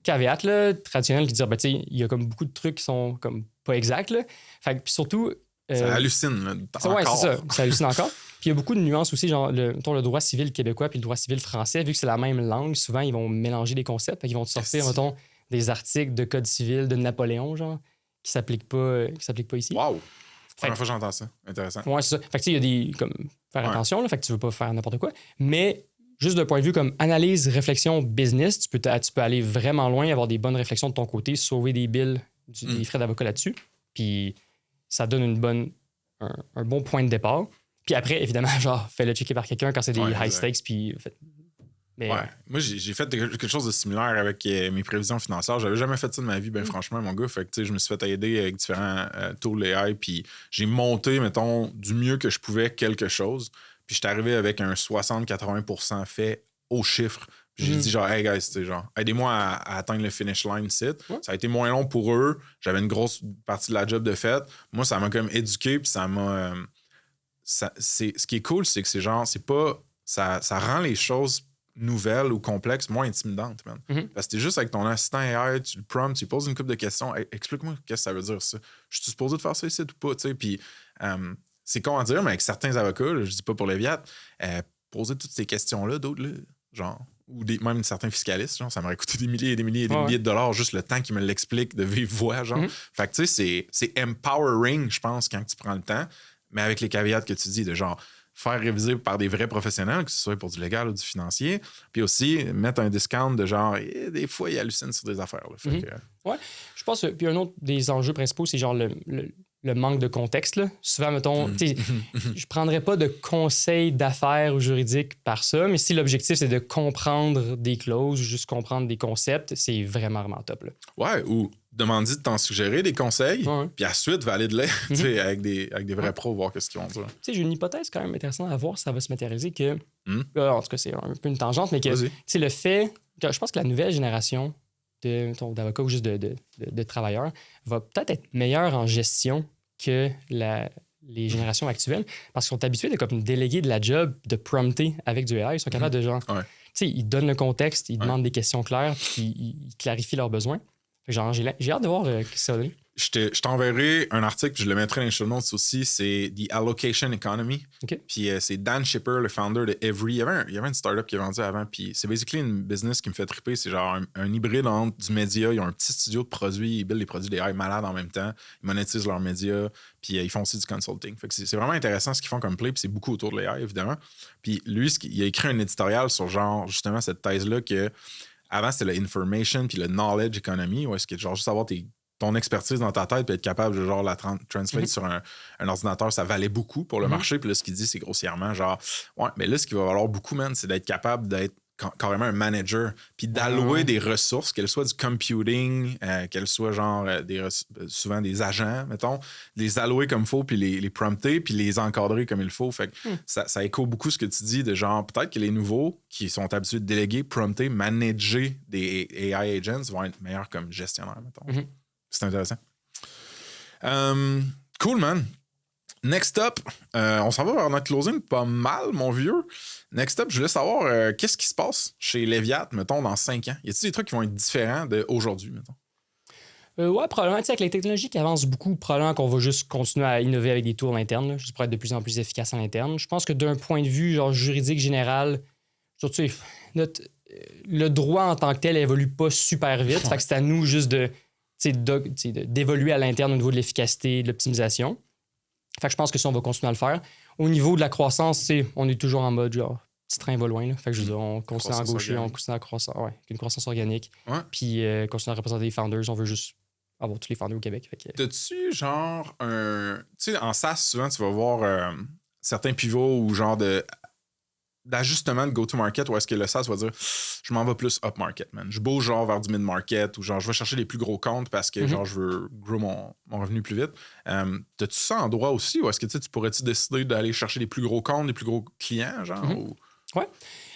caveats là, traditionnels qui disent, ben, il y a comme beaucoup de trucs qui sont comme pas exacts. Là. Fait que, puis surtout... ça hallucine. Là, ouais, c'est ça. Ça hallucine encore. Puis il y a beaucoup de nuances aussi, genre le droit civil québécois puis le droit civil français, vu que c'est la même langue, souvent ils vont mélanger des concepts, ils vont te sortir, mettons, des articles de code civil de Napoléon, genre, qui s'appliquent pas ici. Wow! Première fois que j'entends ça. Intéressant. Ouais, c'est ça. Fait que tu sais, il y a des. Comme, faire attention, là, fait que tu veux pas faire n'importe quoi. Mais juste d'un point de vue comme analyse, réflexion, business, tu peux aller vraiment loin, avoir des bonnes réflexions de ton côté, sauver des bills, des frais d'avocat là-dessus. Puis ça donne un bon point de départ. Puis après, évidemment, genre, fais-le checker par quelqu'un quand c'est des high stakes. Puis, mais, Moi, j'ai fait quelque chose de similaire avec mes prévisions financières. J'avais jamais fait ça de ma vie, franchement, mon gars. Fait que, je me suis fait aider avec différents tools AI. Puis j'ai monté, mettons, du mieux que je pouvais quelque chose. Puis j'étais arrivé avec un 60-80% fait au chiffre. Puis j'ai dit genre, hey guys, genre, aidez-moi à atteindre le finish line site. Ça a été moins long pour eux. J'avais une grosse partie de la job de fait. Moi, ça m'a comme éduqué. Puis ça m'a. Ce qui est cool, c'est que c'est genre, c'est pas. Ça rend les choses nouvelles ou complexes moins intimidantes, man. Parce que t'es juste avec ton assistant AI, tu le prompts, tu lui poses une couple de questions. Hey, explique-moi qu'est-ce que ça veut dire ça. Je suis supposé de faire ça ici ou pas, tu sais. Puis c'est con à dire, mais avec certains avocats, là, je dis pas pour Léviat, poser toutes ces questions-là, d'autres, là, genre, ou même certains fiscalistes, genre, ça m'aurait coûté des milliers et des milliers et des milliers de dollars juste le temps qu'ils me l'expliquent de vive voix, genre. Fait que, tu sais, c'est empowering, je pense, quand tu prends le temps, mais avec les caveats que tu dis, de genre, faire réviser par des vrais professionnels, que ce soit pour du légal ou du financier, puis aussi mettre un discount de genre, des fois, ils hallucinent sur des affaires. Là. Fait que, ouais, je pense, puis un autre des enjeux principaux, c'est genre le manque de contexte. Là. Souvent, mettons, je prendrais pas de conseils d'affaires ou juridiques par ça, mais si l'objectif, c'est de comprendre des clauses ou juste comprendre des concepts, c'est vraiment top. Là. Ouais, ou demande-y de t'en suggérer des conseils, puis ensuite, valide-les avec des vrais pros, voir ce qu'ils vont dire. J'ai une hypothèse quand même intéressante à voir si ça va se matérialiser que, en tout cas, c'est un peu une tangente, mais que le fait, je pense que la nouvelle génération d'avocats ou juste de travailleurs va peut-être être meilleure en gestion que les générations actuelles parce qu'ils sont habitués de comme déléguer de la job, de prompter avec du AI. Ils sont capables de genre... Ils donnent le contexte, ils demandent des questions claires, puis ils clarifient leurs besoins. Genre, j'ai hâte de voir ce que ça va donner. Je t'enverrai un article, puis je le mettrai dans les show notes aussi. C'est The Allocation Economy. Puis c'est Dan Shipper, le founder de Every. Il y avait une startup qui est vendue avant. Puis c'est basically une business qui me fait triper. C'est genre un hybride entre du média. Ils ont un petit studio de produits. Ils buildent des produits d'AI malades en même temps. Ils monétisent leurs médias. Puis ils font aussi du consulting. Fait que c'est vraiment intéressant ce qu'ils font comme play. Puis c'est beaucoup autour de l'AI, évidemment. Puis lui, il a écrit un éditorial sur genre justement cette thèse-là que avant, c'était le information puis le knowledge economy. Où est-ce que genre juste avoir ton expertise dans ta tête puis être capable de genre la translate sur un ordinateur, ça valait beaucoup pour le marché. Puis là, ce qu'il dit, c'est grossièrement genre, ouais, mais là, ce qui va valoir beaucoup, man, c'est d'être capable d'être carrément un manager puis d'allouer des ressources, qu'elles soient du computing, qu'elles soient genre souvent des agents, mettons, les allouer comme il faut puis les prompter puis les encadrer comme il faut. Fait que ça écho beaucoup ce que tu dis de genre, peut-être que les nouveaux qui sont habitués de déléguer, prompter, manager des AI agents vont être meilleurs comme gestionnaires, mettons. C'est intéressant. Cool, man. Next up, on s'en va vers notre closing pas mal, mon vieux. Next up, je voulais savoir qu'est-ce qui se passe chez Léviat, mettons, dans 5 ans. Y a-t-il des trucs qui vont être différents d'aujourd'hui, mettons? Ouais, probablement. Avec les technologies qui avancent beaucoup, probablement qu'on va juste continuer à innover avec des tools internes, là, juste pour être de plus en plus efficace à l'interne. Je pense que d'un point de vue genre juridique général, surtout, le droit en tant que tel évolue pas super vite. Fait que c'est à nous juste d'évoluer à l'interne au niveau de l'efficacité, de l'optimisation. Fait que je pense que ça, on va continuer à le faire. Au niveau de la croissance, on est toujours en mode genre, petit train va loin. Là. Fait que je veux dire, on continue à gaucher, on continue à croissance, une croissance organique. Puis continuer à représenter les founders. On veut juste avoir tous les founders au Québec. T'as-tu genre un... Tu sais, en SaaS, souvent, tu vas voir certains pivots ou genre d'ajustement de go-to-market où est-ce que le SaaS va dire je m'en vais plus up-market, man. Je bouge genre vers du mid-market ou genre je vais chercher les plus gros comptes parce que genre je veux grow mon revenu plus vite. T'as-tu ça en droit aussi ou est-ce que tu pourrais-tu décider d'aller chercher les plus gros comptes, les plus gros clients, genre? Ouais.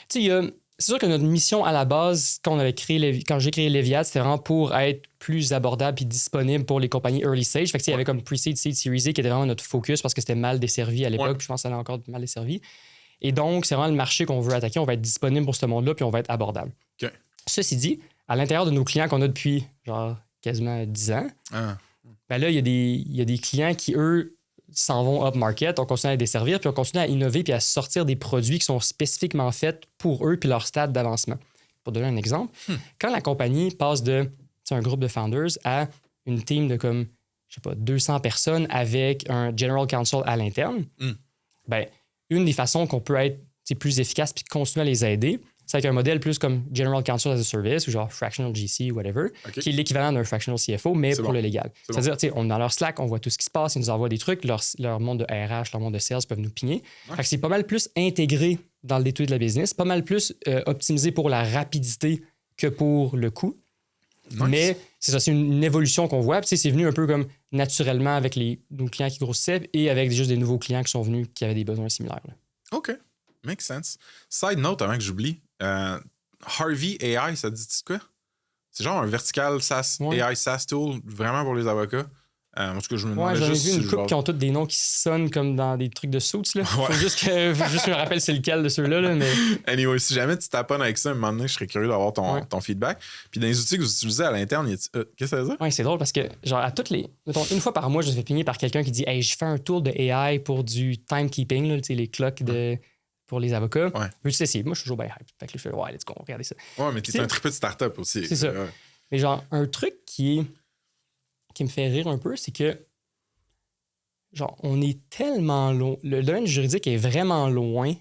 Tu sais, c'est sûr que notre mission à la base, quand j'ai créé Léviat, c'était vraiment pour être plus abordable et disponible pour les compagnies early stage. Fait que il y avait comme Pre-Seed, Seed, Series A qui était vraiment notre focus parce que c'était mal desservi à l'époque. Puis je pense que ça allait encore mal desservi. Et donc, c'est vraiment le marché qu'on veut attaquer. On va être disponible pour ce monde-là, puis on va être abordable. Okay. Ceci dit, à l'intérieur de nos clients qu'on a depuis genre quasiment 10 ans, ben là, il y a des clients qui, eux, s'en vont up-market. On continue à les desservir, puis on continue à innover puis à sortir des produits qui sont spécifiquement faits pour eux puis leur stade d'avancement. Pour donner un exemple, quand la compagnie passe de un groupe de founders à une team de comme, je sais pas, 200 personnes avec un general counsel à l'interne, ben une des façons qu'on peut être plus efficace puis continuer à les aider, c'est avec un modèle plus comme General Counsel as a Service ou genre Fractional GC ou whatever, qui est l'équivalent d'un Fractional CFO, mais pour le légal. C'est-à-dire, tu sais, on est dans leur Slack, on voit tout ce qui se passe, ils nous envoient des trucs, leur monde de RH, leur monde de sales peuvent nous pigner. Fait que c'est pas mal plus intégré dans le day-to-day de la business, pas mal plus optimisé pour la rapidité que pour le coût. Nice. Mais c'est ça, c'est une évolution qu'on voit. Puis, c'est venu un peu comme naturellement avec nos clients qui grossissaient et avec juste des nouveaux clients qui sont venus qui avaient des besoins similaires. Là. OK. Makes sense. Side note, avant que j'oublie, Harvey AI, ça dit quoi? C'est genre un vertical SaaS, AI SaaS tool, vraiment pour les avocats. En tout cas, je me demandais j'en ai juste vu une couple qui ont tous des noms qui sonnent comme dans des trucs de suits. Là. Faut juste que je me rappelle c'est lequel de ceux-là. Là, mais... Anyway, si jamais tu taponnes avec ça, un moment donné, je serais curieux d'avoir ton feedback. Puis dans les outils que vous utilisez à l'interne, qu'est-ce que ça veut dire? Oui, c'est drôle parce que, genre, mettons, une fois par mois, je me fais pigner par quelqu'un qui dit « Hey, je fais un tour de AI pour du timekeeping, là, les clocks pour les avocats. Veux-tu essayer? » Moi, je suis toujours bien hype. Fait que je fais « Ouais, let's go, regardez ça. » Ouais, mais t'es un triple de start-up aussi. C'est ça. Mais genre, un truc qui me fait rire un peu, c'est que genre, on est tellement loin. Le domaine juridique est vraiment loin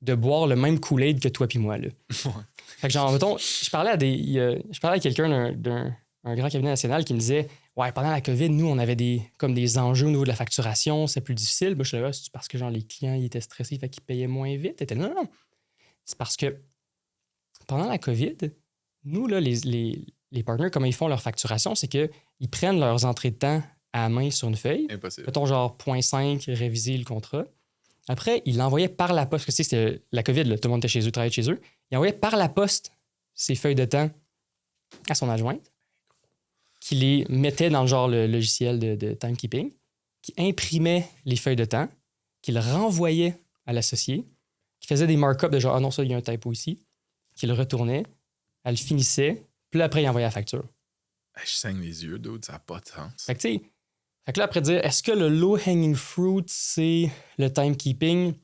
de boire le même Kool-Aid que toi puis moi. Là. Fait que genre, mettons, je parlais à quelqu'un d'un grand cabinet national qui me disait ouais, pendant la COVID, nous, on avait des enjeux au niveau de la facturation, c'est plus difficile. Ben, je suis là, c'est parce que genre, les clients ils étaient stressés, fait qu'ils payaient moins vite. Non. C'est parce que pendant la COVID, nous, là, les partners, comment ils font leur facturation, c'est qu'ils prennent leurs entrées de temps à la main sur une feuille. Impossible. Mettons genre 0.5, réviser le contrat. Après, ils l'envoyaient par la poste. Parce que c'était la COVID, là, tout le monde était chez eux, travaillait chez eux. Ils envoyaient par la poste ces feuilles de temps à son adjointe, qui les mettait dans le genre le logiciel de timekeeping, qui imprimait les feuilles de temps, qui le renvoyait à l'associé, qui faisait des markups de genre ah non, ça, il y a un typo ici, qui le retournait, elle le finissait, puis là, après, il envoyait la facture. Je saigne les yeux, dude, ça n'a pas de sens. Fait que tu sais, fait que là, après dire, est-ce que le low-hanging fruit, c'est le timekeeping?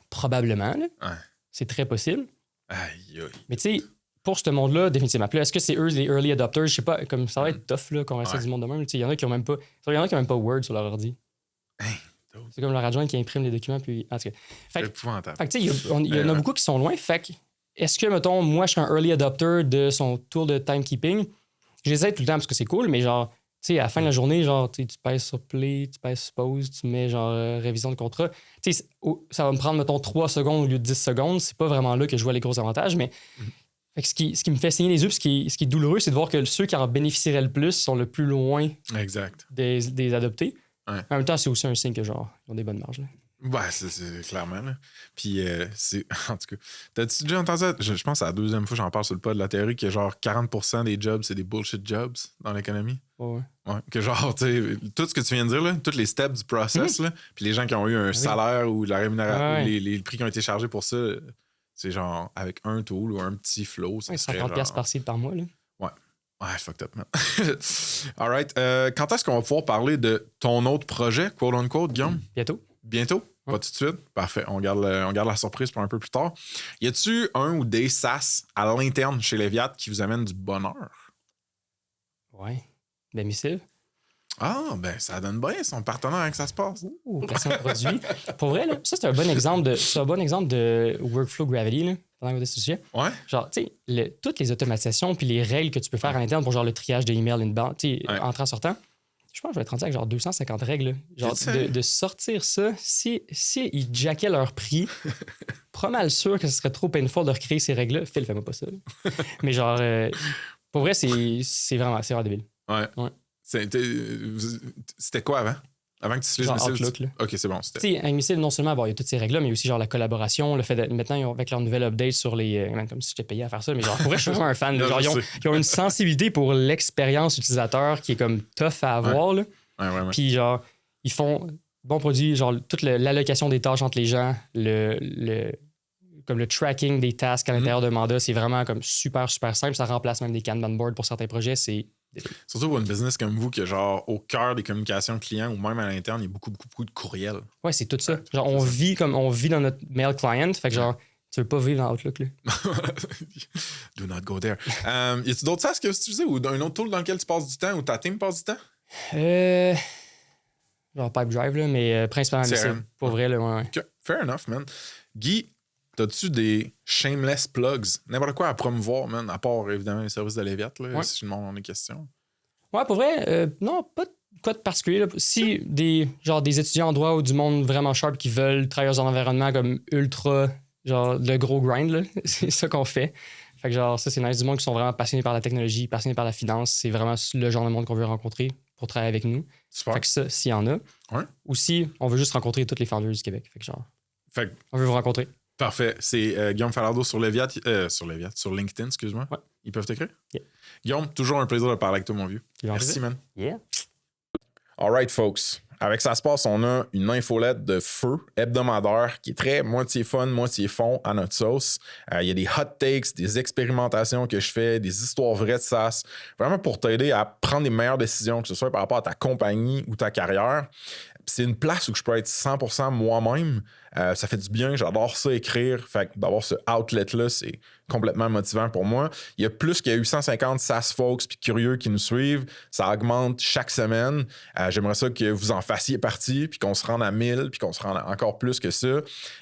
Probablement. Là. Ouais. C'est très possible. Aïe. Mais tu sais, pour ce monde-là, définitivement. Puis là, est-ce que c'est eux les early adopters? Je sais pas, comme ça va être tough là, qu'on reste du monde de même. Il y en a qui n'ont même pas. Il y en a qui n'ont même pas Word sur leur ordi. C'est comme leur adjoint qui imprime les documents. Puis, en tout cas. C'est épouvantable. Fait que tu sais, il y en a beaucoup qui sont loin. Fait que, est-ce que, mettons, moi, je suis un early adopter de son tool de timekeeping? J'essaie tout le temps parce que c'est cool, mais genre, tu sais, à la fin de la journée, genre, tu pèses sur play, tu pèses sur pause, tu mets genre révision de contrat. Tu sais, ça va me prendre, mettons, 3 secondes au lieu de 10 secondes. C'est pas vraiment là que je vois les gros avantages, mais fait que ce qui me fait saigner les yeux, ce qui est douloureux, c'est de voir que ceux qui en bénéficieraient le plus sont le plus loin des adoptés. Ouais. En même temps, c'est aussi un signe que, genre, ils ont des bonnes marges. Là. Ouais, c'est clairement. Là. Puis, c'est en tout cas, t'as-tu déjà entendu ça? Je pense que c'est la deuxième fois que j'en parle sur le pod de la théorie que genre 40% des jobs, c'est des bullshit jobs dans l'économie. Ouais. Que genre, tu sais, tout ce que tu viens de dire, là, tous les steps du process, là, puis les gens qui ont eu un salaire ou de la rémunération, les prix qui ont été chargés pour ça, c'est genre avec un tool ou un petit flow. Ça 50$ genre... par-ci par mois. Là. Ouais, fucked up, man. All right. Quand est-ce qu'on va pouvoir parler de ton autre projet, quote unquote, Guillaume? Bientôt? Pas tout de suite? Parfait. On garde la surprise pour un peu plus tard. Y a-tu un ou des SaaS à l'interne chez Leviat qui vous amènent du bonheur? Ouais. La missive. Ah, ben ça donne bien son partenaire que ça se passe. Placement de produit. Pour vrai, là, ça, c'est un bon exemple de Workflow Gravity, là, pendant que sujet. Ouais. Genre, tu sais, toutes les automatisations puis les règles que tu peux faire à l'interne pour genre le triage de email inbound, tu sais, entrant-sortant. Je pense que je vais être rendu avec genre 250 règles. Genre, de sortir ça, si ils jackaient leur prix, pas mal sûr que ce serait trop painful de recréer ces règles-là. Phil, fais-moi pas ça. Mais genre, pour vrai, c'est vraiment débile. Ouais. C'était quoi avant? Avant que tu utilises Missive? Outlook, là. OK, c'est bon. Tu sais, avec Missive, non seulement, bon, il y a toutes ces règles-là, mais aussi genre la collaboration, le fait de maintenant, avec leur nouvelle update sur les... comme si j'étais payé à faire ça, mais genre, pour vrai, je suis vraiment un fan. Genre, ils ont une sensibilité pour l'expérience utilisateur qui est comme tough à avoir, là. Ouais. Puis genre, ils font bon produit, genre toute l'allocation des tâches entre les gens, comme le tracking des tasks à l'intérieur d'un mandat, c'est vraiment comme super, super simple. Ça remplace même des Kanban boards pour certains projets. C'est surtout pour une business comme vous, que genre au cœur des communications clients ou même à l'interne, il y a beaucoup de courriels. Ouais, c'est tout ça. Genre, on vit dans notre mail client. Fait que genre, tu veux pas vivre dans Outlook, là. Do not go there. Y a-tu d'autres SaaS que vous utilisez ou un autre tool dans lequel tu passes du temps ou ta team passe du temps? Genre Pipedrive, là, mais principalement Missive. Pour vrai, là, ouais. Okay. Fair enough, man. Guy, T'as-tu des shameless plugs? N'importe quoi à promouvoir, man, à part évidemment les services de Léviat, là, si le monde en a question. Ouais, pour vrai, non, pas quoi de particulier. Là. Si des étudiants en droit ou du monde vraiment sharp qui veulent travailler dans un environnement comme ultra, genre le gros grind, là, c'est ça qu'on fait. Fait que genre, ça, c'est nice. Du monde qui sont vraiment passionnés par la technologie, passionnés par la finance. C'est vraiment le genre de monde qu'on veut rencontrer pour travailler avec nous. Super. Fait que ça, s'il y en a. Ouais. Ou si on veut juste rencontrer tous les founders du Québec. Fait que genre, on veut vous rencontrer. Parfait. C'est Guillaume Falardeau sur Léviat, sur LinkedIn, excuse-moi. Ouais. Ils peuvent t'écrire? Yeah. Guillaume, toujours un plaisir de parler avec toi, mon vieux. Merci, man. Yeah. All right, folks. Avec Ça se passe, on a une infolette de feu hebdomadaire qui est très moitié fun, moitié fond à notre sauce. Il y a des hot takes, des expérimentations que je fais, des histoires vraies de SaaS, vraiment pour t'aider à prendre les meilleures décisions, que ce soit par rapport à ta compagnie ou ta carrière. C'est une place où je peux être 100% moi-même. Ça fait du bien, j'adore ça écrire. Fait que d'avoir ce outlet-là, c'est complètement motivant pour moi. Il y a plus que 850 SaaS folks puis curieux qui nous suivent. Ça augmente chaque semaine. J'aimerais ça que vous en fassiez partie puis qu'on se rende à 1000 puis qu'on se rende à encore plus que ça.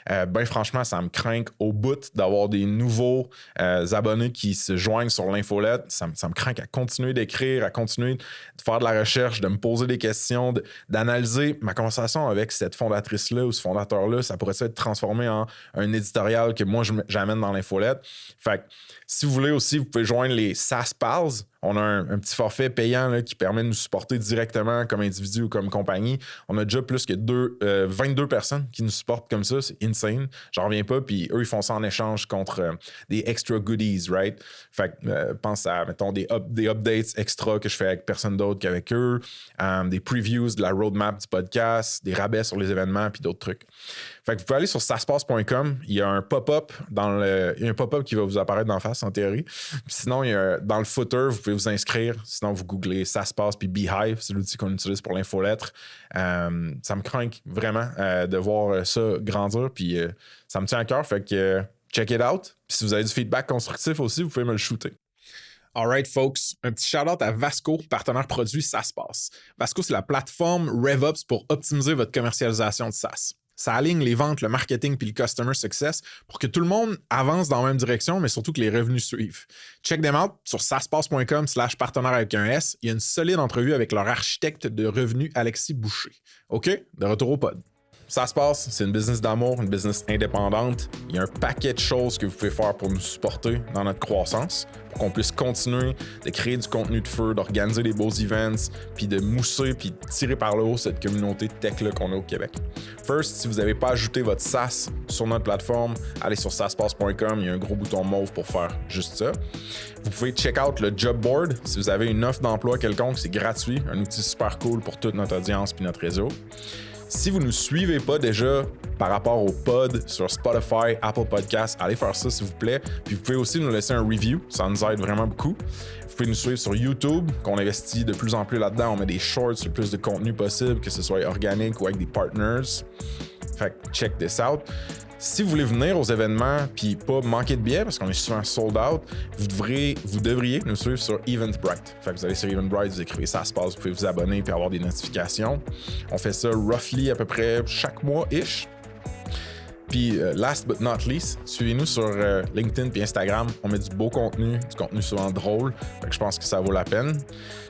Ben franchement, ça me craint au bout d'avoir des nouveaux abonnés qui se joignent sur l'infolette. Ça me craint à continuer d'écrire, à continuer de faire de la recherche, de me poser des questions, d'analyser ma conversation avec cette fondatrice-là ou ce fondateur-là. Ça pourrait être transformé en un éditorial que moi j'amène dans l'infolette. Fait que si vous voulez aussi, vous pouvez joindre les SaaS Pals. On a un petit forfait payant là, qui permet de nous supporter directement comme individu ou comme compagnie. On a déjà plus que 22 personnes qui nous supportent comme ça. C'est insane. J'en reviens pas. Puis eux, ils font ça en échange contre des extra goodies, right? Fait que pense à, mettons, des updates extra que je fais avec personne d'autre qu'avec eux, des previews de la roadmap du podcast, des rabais sur les événements, puis d'autres trucs. Fait que vous pouvez aller sur saspace.com. Il y a un pop-up qui va vous apparaître d'en face, en théorie. Puis sinon, il y a, dans le footer, vous pouvez vous inscrire. Sinon, vous googlez SaaSpace puis Beehive. C'est l'outil qu'on utilise pour l'infolettre. Ça me craint vraiment de voir ça grandir. Puis ça me tient à cœur. Fait que check it out. Puis si vous avez du feedback constructif aussi, vous pouvez me le shooter. Alright, folks. Un petit shout-out à Vasco, partenaire produit SaaSpace. Vasco, c'est la plateforme RevOps pour optimiser votre commercialisation de SaaS. Ça aligne les ventes, le marketing puis le customer success pour que tout le monde avance dans la même direction, mais surtout que les revenus suivent. Check them out sur saspace.com/partenaire avec un S. Il y a une solide entrevue avec leur architecte de revenus, Alexis Boucher. OK? De retour au pod. Ça se passe, c'est une business d'amour, une business indépendante. Il y a un paquet de choses que vous pouvez faire pour nous supporter dans notre croissance, pour qu'on puisse continuer de créer du contenu de feu, d'organiser des beaux events, puis de mousser, puis de tirer par le haut cette communauté tech-là qu'on a au Québec. First, si vous n'avez pas ajouté votre SaaS sur notre plateforme, allez sur saspace.com, il y a un gros bouton mauve pour faire juste ça. Vous pouvez check out le job board. Si vous avez une offre d'emploi quelconque, c'est gratuit, un outil super cool pour toute notre audience puis notre réseau. Si vous ne nous suivez pas déjà par rapport au pod sur Spotify, Apple Podcasts, allez faire ça s'il vous plaît. Puis vous pouvez aussi nous laisser un review, ça nous aide vraiment beaucoup. Vous pouvez nous suivre sur YouTube, qu'on investit de plus en plus là-dedans. On met des shorts, le plus de contenu possible, que ce soit organique ou avec des partners. Fait que check this out. Si vous voulez venir aux événements puis pas manquer de billets parce qu'on est souvent sold out, vous devriez nous suivre sur Eventbrite. Fait que vous allez sur Eventbrite, vous écrivez ça se passe, vous pouvez vous abonner puis avoir des notifications. On fait ça roughly à peu près chaque mois-ish. Puis last but not least, suivez-nous sur LinkedIn puis Instagram. On met du beau contenu, du contenu souvent drôle. Fait que je pense que ça vaut la peine.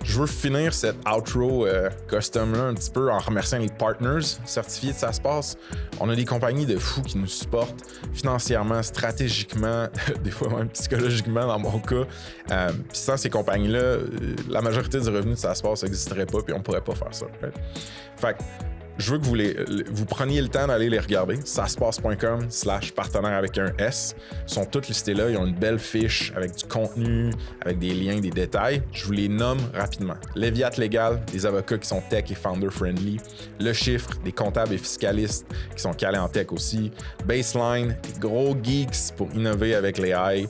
Je veux finir cette outro custom-là un petit peu en remerciant les partners certifiés de Ça se passe. On a des compagnies de fous qui nous supportent financièrement, stratégiquement, des fois même psychologiquement dans mon cas. Puis sans ces compagnies-là, la majorité du revenu de Ça se passe n'existerait pas puis on pourrait pas faire ça. Right? Fait que je veux que vous preniez le temps d'aller les regarder. saspace.com/partenaire avec un S. Ils sont tous listés là. Ils ont une belle fiche avec du contenu, avec des liens, des détails. Je vous les nomme rapidement. Léviat Légal, des avocats qui sont tech et founder friendly. Le Chiffre, des comptables et fiscalistes qui sont calés en tech aussi. Baseline, des gros geeks pour innover avec l'AI.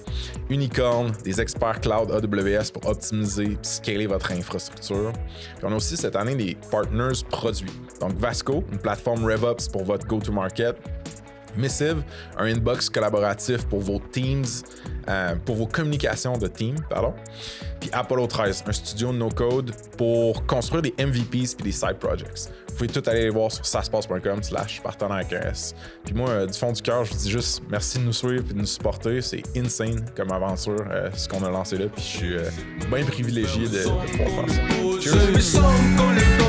Unicorn, des experts cloud AWS pour optimiser et scaler votre infrastructure. Puis on a aussi cette année des partners produits. Donc Vasco, une plateforme RevOps pour votre go-to-market. Missive, un inbox collaboratif pour vos teams, pour vos communications de team, pardon. Puis Apollo 13, un studio no-code pour construire des MVPs puis des side projects. Vous pouvez tout aller les voir sur saspace.com/partenaire avec un S. Puis moi, du fond du cœur, je vous dis juste merci de nous suivre et de nous supporter. C'est insane comme aventure, ce qu'on a lancé là. Puis je suis bien privilégié de pouvoir faire ça. Cheers!